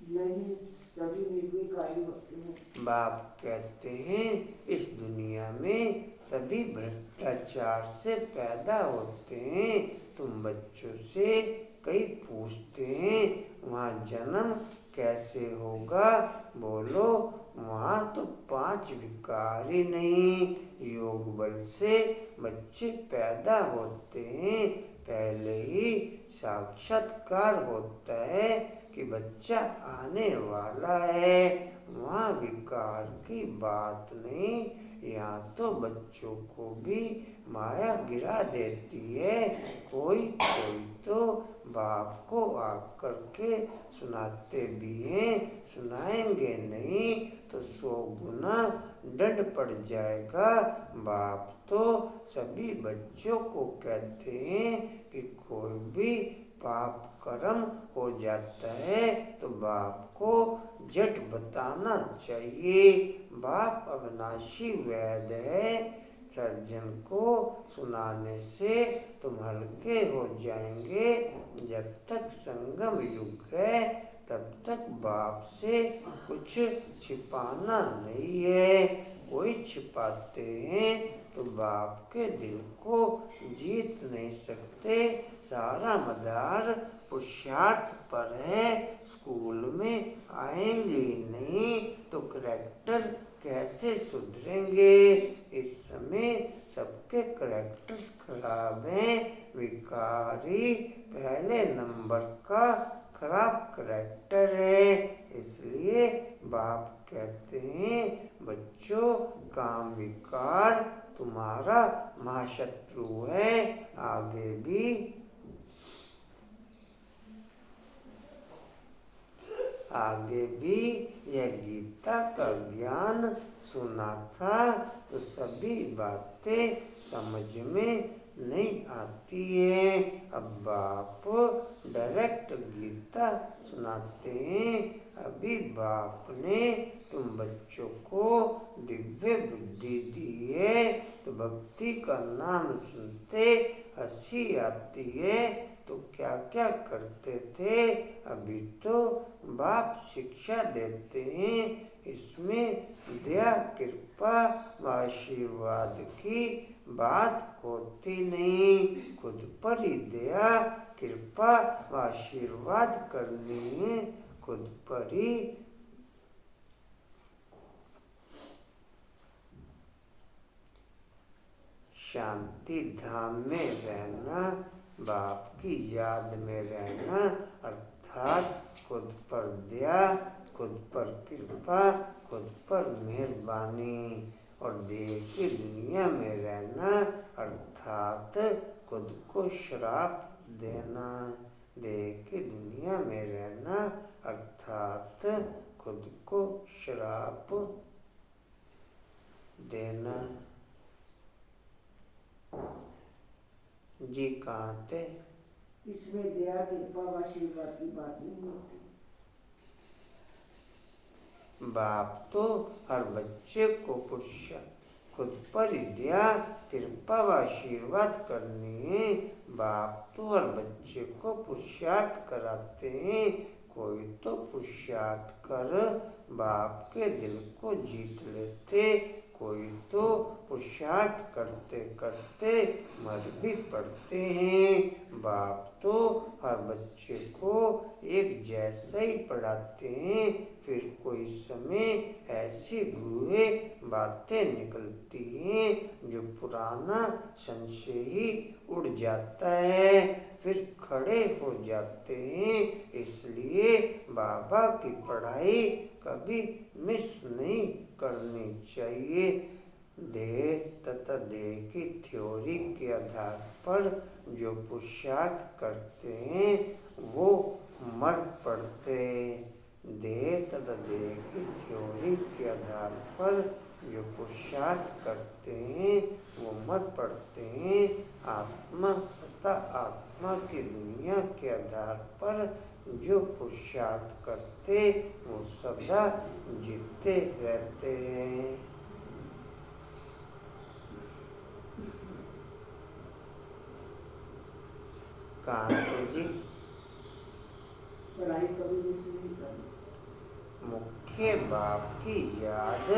नहीं, सभी निर्विकारी होते हैं। बाप कहते हैं इस दुनिया में सभी भ्रष्टाचार से पैदा होते हैं। तुम बच्चों से कई पूछते हैं वहाँ जन्म कैसे होगा? बोलो, वहाँ तो 5 विकार ही नहीं, योग बल से बच्चे पैदा होते हैं। पहले ही साक्षात्कार होता है कि बच्चा आने वाला है। वहाँ विकार की बात नहीं। यहाँ तो बच्चों को भी माया गिरा देती है। कोई तो बाप को आकर के सुनाते भी हैं। सुनाएंगे नहीं तो 100 गुना दंड पड़ जाएगा। बाप तो सभी बच्चों को कहते हैं कि कोई भी पाप कर्म हो जाता है तो बाप को झट बताना चाहिए। बाप अविनाशी वैद है। सर्जन को सुनाने से तुम हल्के हो जाएंगे। जब तक संगम युग है तब तक बाप से कुछ छिपाना नहीं है। कोई छिपाते हैं तो बाप के दिल को जीत नहीं सकते। सारा मदार पुरुषार्थ पर है। स्कूल में आएंगे नहीं तो करैक्टर कैसे सुधरेंगे? इस समय सबके करैक्टर्स खराब हैं। विकारी पहले नंबर का खराब करैक्टर है। इसलिए बाप कहते हैं बच्चों, काम विकार तुम्हारा महाशत्रु है। आगे भी यह गीता का ज्ञान सुना था तो सभी बातें समझ में नहीं आती है। अब बाप डायरेक्ट गीता सुनाते हैं। अभी बाप ने तुम बच्चों को दिव्य बुद्धि दी है तो भक्ति का नाम सुनते हंसी आती है तो क्या क्या करते थे? अभी तो बाप शिक्षा देते हैं। इसमें दया, कृपा व आशीर्वाद की बात होती नहीं। खुद पर ही दया, कृपा व आशीर्वाद करनी है। खुद पर ही शांति धाम में रहना, बाप की याद में रहना, अर्थात खुद पर दया, खुद पर कृपा, खुद पर मेहरबानी और देह की दुनिया में रहना, अर्थात खुद को श्राप देना। देह की दुनिया में रहना अर्थात खुद को श्राप देना। जी कहाँ थे? इसमें दया, कृपा व आशीर्वाद की बात नहीं होती। बाप तो हर बच्चे को खुद पर ही दया कृपा व आशीर्वाद करनी है। बाप तो हर बच्चे को पुरुषार्थ कराते हैं। कोई तो पुरुषार्थ कर बाप के दिल को जीत लेते, कोई तो पुरुषार्थ करते करते मर भी पड़ते हैं। बाप तो हर बच्चे को एक जैसा ही पढ़ाते हैं, फिर कोई समय ऐसी गुहे बातें निकलती हैं जो पुराना संशय ही उड़ जाता है, फिर खड़े हो जाते हैं। इसलिए बाबा की पढ़ाई कभी मिस नहीं करनी चाहिए। देह तथा देह की थ्योरी के आधार पर जो पुरुषार्थ करते हैं वो मर पड़ते हैं। देह तथा देह की थ्योरी के आधार पर जो पुरुषार्थ करते हैं वो मर पड़ते हैं। आत्मा तथा आत्मा की दुनिया के आधार पर जो पुरुषार्थ करते वो सदा जीते रहते हैं। कांटे जी, पढ़ाई कभी मिस नहीं करनी। मुख्य बाप की याद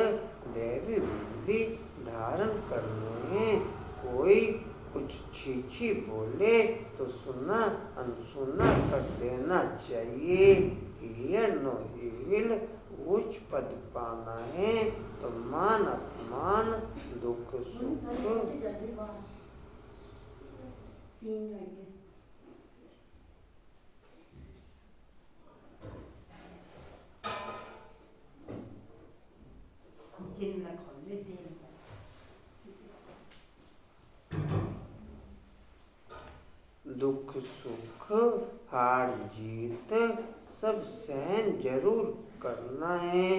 दैवी बुद्धि धारण करने में कोई कुछ छीछी बोले तो सुना अनसुना कर देना चाहिए। हियर नो इविल, उच्च पद पाना है तो मान अपमान दुख सुख जिन खोले दिन दुख सुख हार जीत सब सहन जरूर करना है।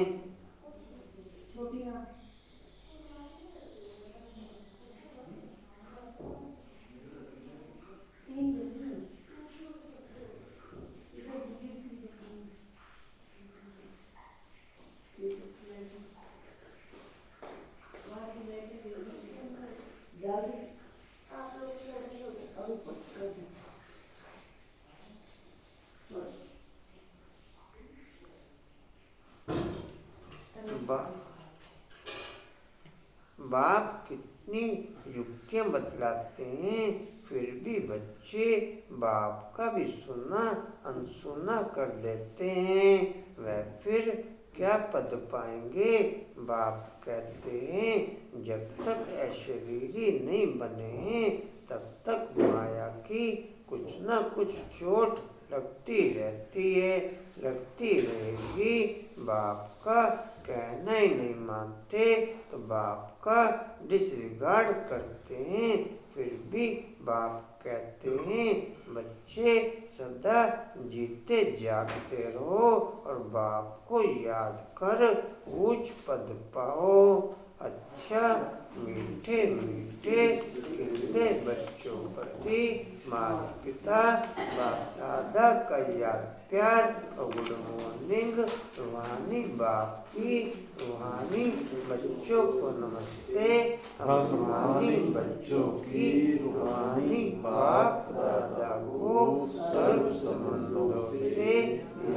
बाप कितनी युक्तियां बतलाते हैं फिर भी बच्चे बाप का भी सुना अनसुना कर देते हैं। वह फिर क्या पद पाएंगे? बाप कहते हैं जब तक अशरीरी नहीं बने हैं तब तक माया की कुछ न कुछ चोट लगती रहती है, लगती रहेगी। बाप का कहना ही नहीं मानते तो बाप का डिसरिगार्ड करते हैं, फिर भी बाप कहते हैं बच्चे सदा जीते जागते रहो और बाप को याद कर उच्च पद पाओ। अच्छा मीठे मीठे खिलते बच्चों प्रति माता पिता बाप दादा का याद प्यार और गुड मॉर्निंग। रूहानी बाप की रूहानी बच्चों को नमस्ते। हम रूहानी बच्चों की रूहानी बाप दादा को सर्व संबंधों से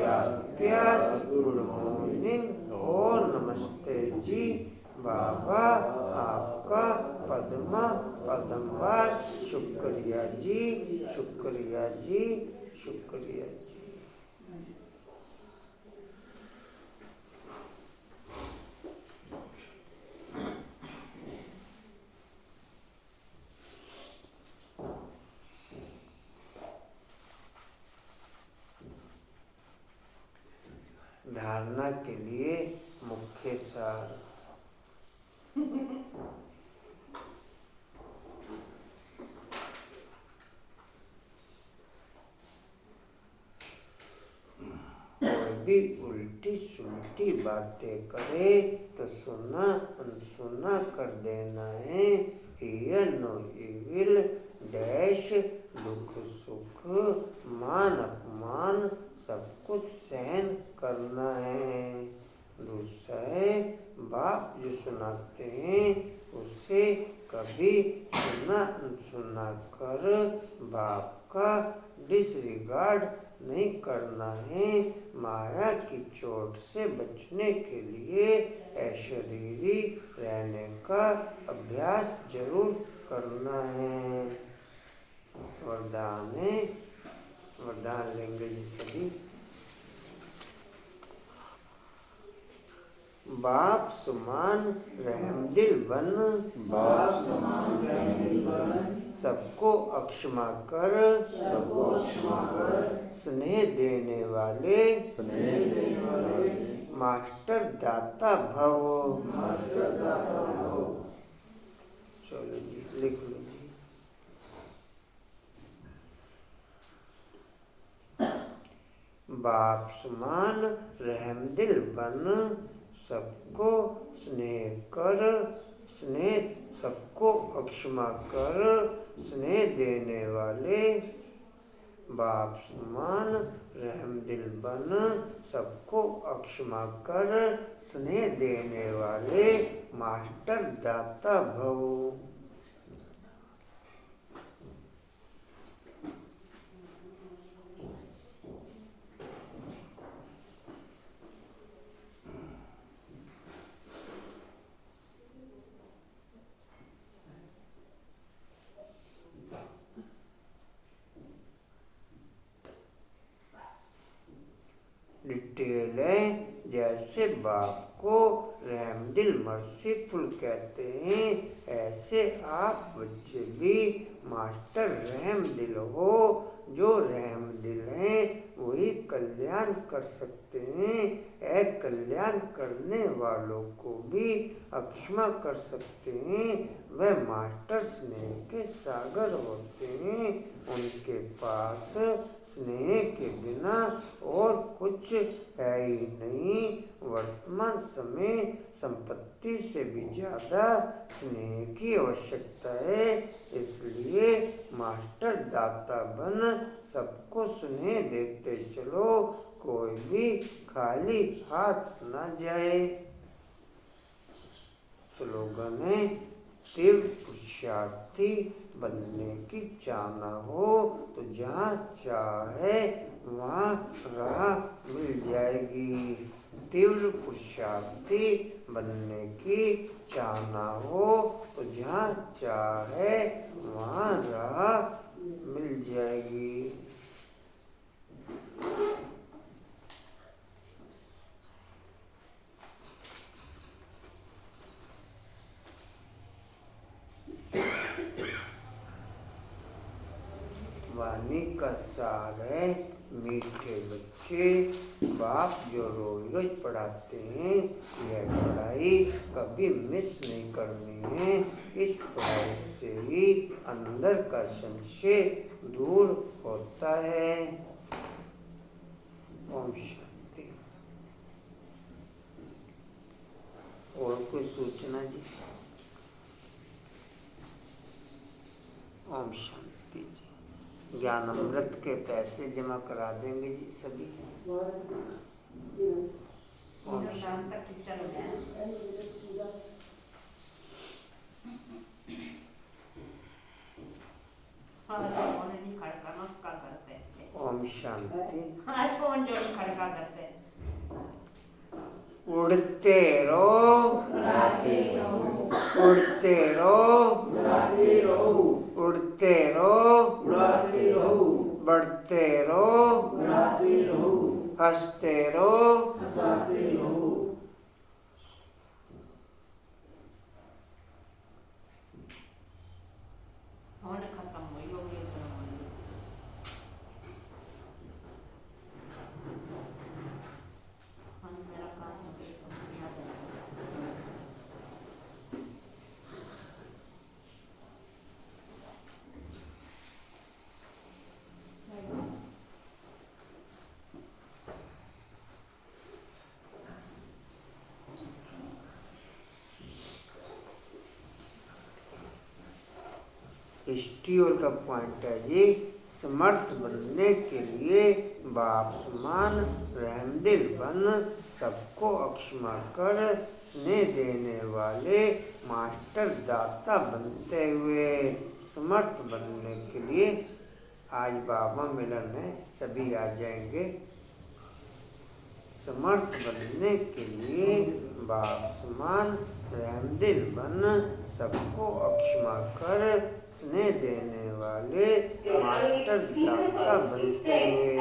याद प्यार गुड मॉर्निंग और नमस्ते जी। बाबा आपका पद्मा पद्मवार शुक्रिया जी, शुक्रिया जी, शुक्रिया जी। धारणा के लिए मुख्य सार। कोई भी उल्टी सुलटी बातें करे तो सुना अनसुना कर देना है। हियर नो इविल डैश दुख सुख मान अपमान सब कुछ सहन करना है। दूसरा है बाप जो सुनाते हैं उसे कभी सुना कर बाप का डिसरिगार्ड नहीं करना है। माया की चोट से बचने के लिए अशरीरी रहने का अभ्यास जरूर करना है। वरदान है, वरदान लेंगे जी सभी। बाप समान रहमदिल बन, बाप समान रहमदिल बन, सबको अक्षमा कर, सबको क्षमा कर, स्नेह देने वाले, स्नेह देने वाले, मास्टर दाता भव। मास्टर दाता भव। चलो जी लिख लो जी। बाप समान रहमदिल बन, सबको स्नेह कर, स्नेह सबको अक्षमा कर, स्नेह देने वाले। बाप समान रहमदिल बन, सबको अक्षमा कर, स्नेह देने वाले, मास्टर दाता भव। डिटेल है, जैसे बाप को रहमदिल मर्सीफुल कहते हैं, ऐसे आप बच्चे भी मास्टर रहमदिल हो। जो रहमदिल हैं वही कल्याण कर सकते हैं। कल्याण करने वालों को भी अक्षमा कर सकते हैं। वह मास्टर स्नेह के सागर होते हैं। उनके पास स्नेह के बिना और कुछ है ही नहीं। वर्तमान समय संपत्ति से भी ज्यादा स्नेह की आवश्यकता है। इसलिए मास्टर दाता बन सबको स्नेह देते चलो, कोई भी खाली हाथ न जाए। स्लोगन है, तीव्र पुरुषार्थी बनने की चाहना हो तो जहाँ चाहे वहाँ राह मिल जाएगी। तीव्र पुरुषार्थी बनने की चाहना हो तो जहाँ चाहे वहाँ राह मिल जाएगी। वाणी का सार है, मीठे बच्चे बाप जो रोज रोज पढ़ाते हैं, यह पढ़ाई कभी मिस नहीं करनी है। इस पढ़ाई से ही अंदर का संशय दूर होता है। ओम शांति। और कोई सूचना जी? ओम शांति जी। ज्ञान अमृत के पैसे जमा करा देंगे जी सभी। ओम शांति। ओम शांति। फोन जो नहीं खड़का कर से उड़ते रहो, उड़ाते रहो, उड़ते रहो, उड़ाते रहो, उड़ते रहो, उड़ाते रहो, बढ़ते रहो, उड़ाते रहो, हंसते रहो, हंसाते रहो। होने खत्म हुई होगी मेरा काम हो गया। स्टीओर का पॉइंट है जी, समर्थ बनने के लिए बाप समान रहमदिल बन सबको अक्षमा कर स्नेह देने वाले मास्टर दाता बनते हुए समर्थ बनने के लिए आज बाबा मिलन है, सभी आ जाएंगे। समर्थ बनने के लिए बाप समान रहमदिल बन सबको अक्षमा कर स्नेह देने वाले मास्टर दाता बनते हुए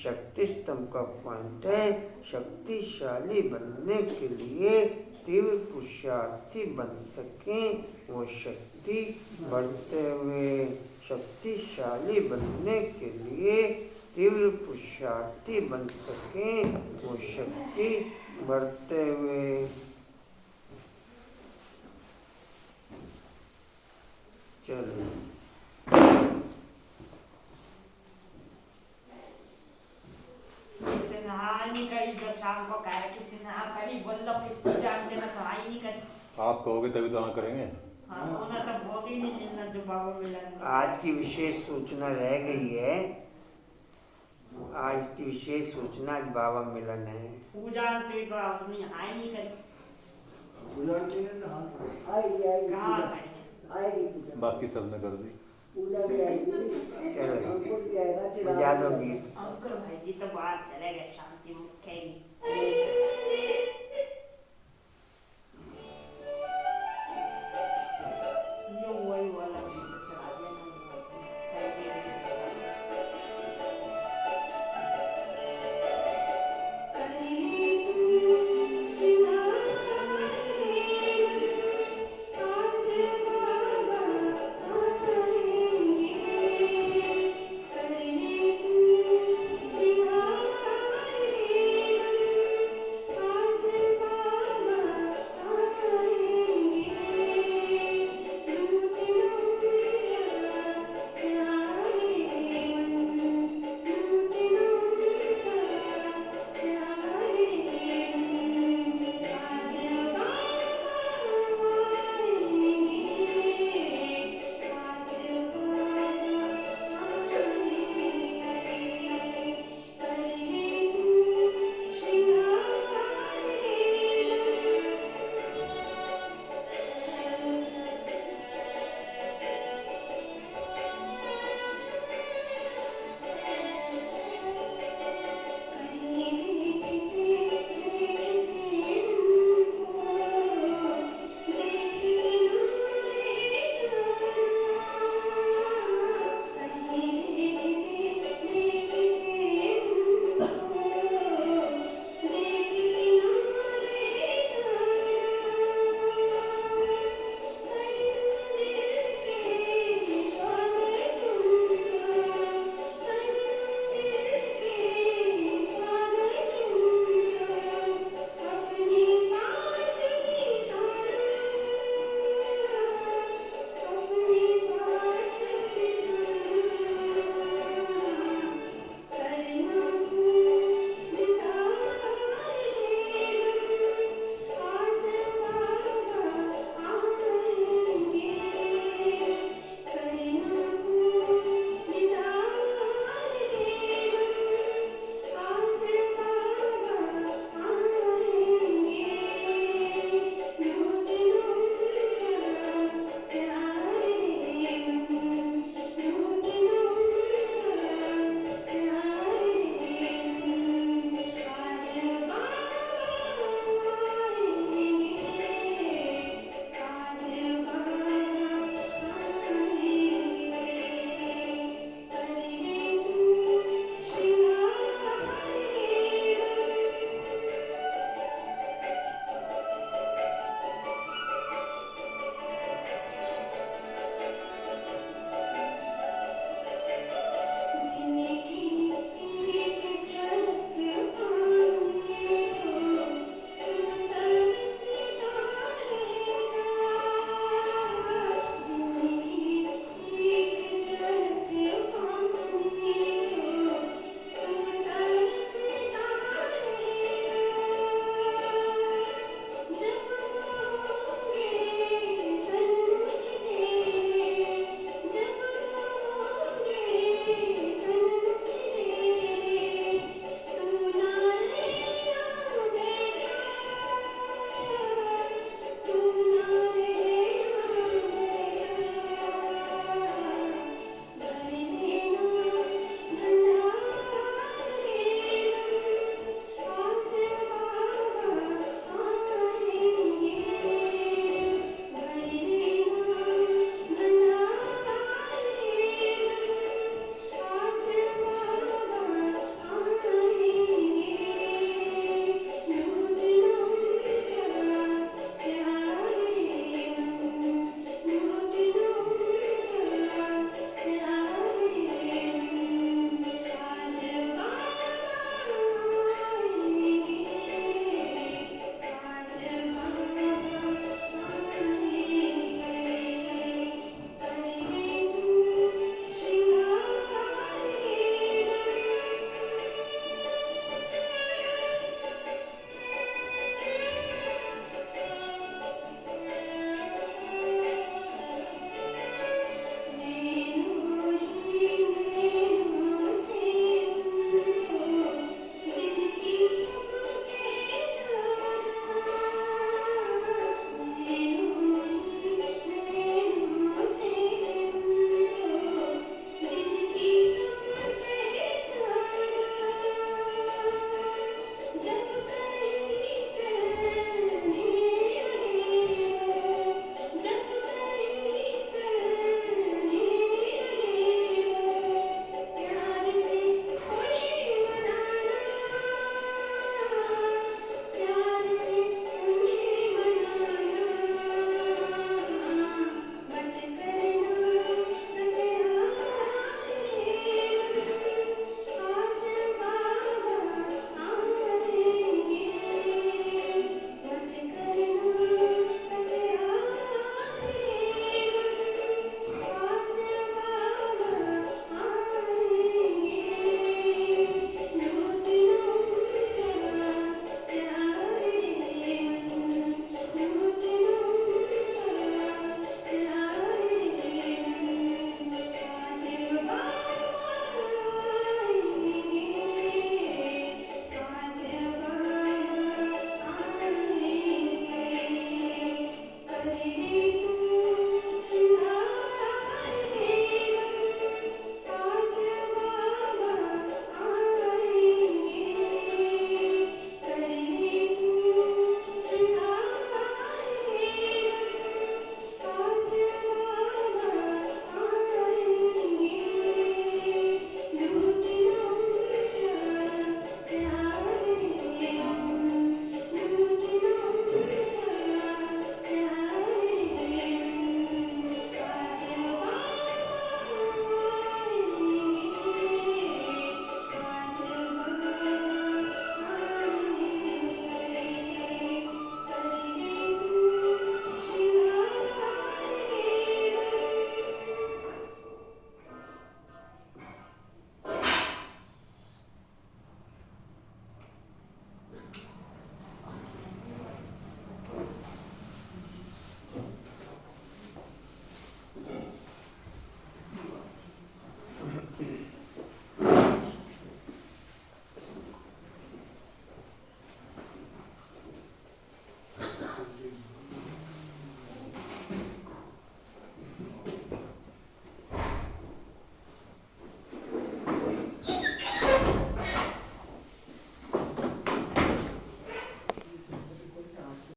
शक्ति स्तंभ का पॉइंट है। शक्तिशाली बनने के लिए तीव्र पुरुषार्थी बन सके वो शक्ति बढ़ते हुए शक्तिशाली बनने के लिए तीव्र पुरुषार्थी बन सके वो शक्ति बढ़ते हुए चलिए किसी ने हाँ नहीं करी तो शाम को कहा किसी ने हाँ करी बोल लो किसको जानते ना तो हाँ ही नहीं करी। आप कहोगे तभी तो हाँ करेंगे। हाँ होना तो भोग ही नहीं जितना जो बाबा मिलन। आज की विशेष सूचना रह गई है। आज की विशेष सूचना आज बाबा मिलन है। पूजा पे तो आपने हाँ ही नहीं करी। पूजा आएगी आएगी कहाँ पूजा, करी? आएगी पूजा, बाकी सब ने कर दी। पूजा भी आएगी। चलो अंकुर भी आएगा, चिराग बजा दो भी गीत। अंकुर भाई जी तो बाहर चले गए शांति मुख्य ही।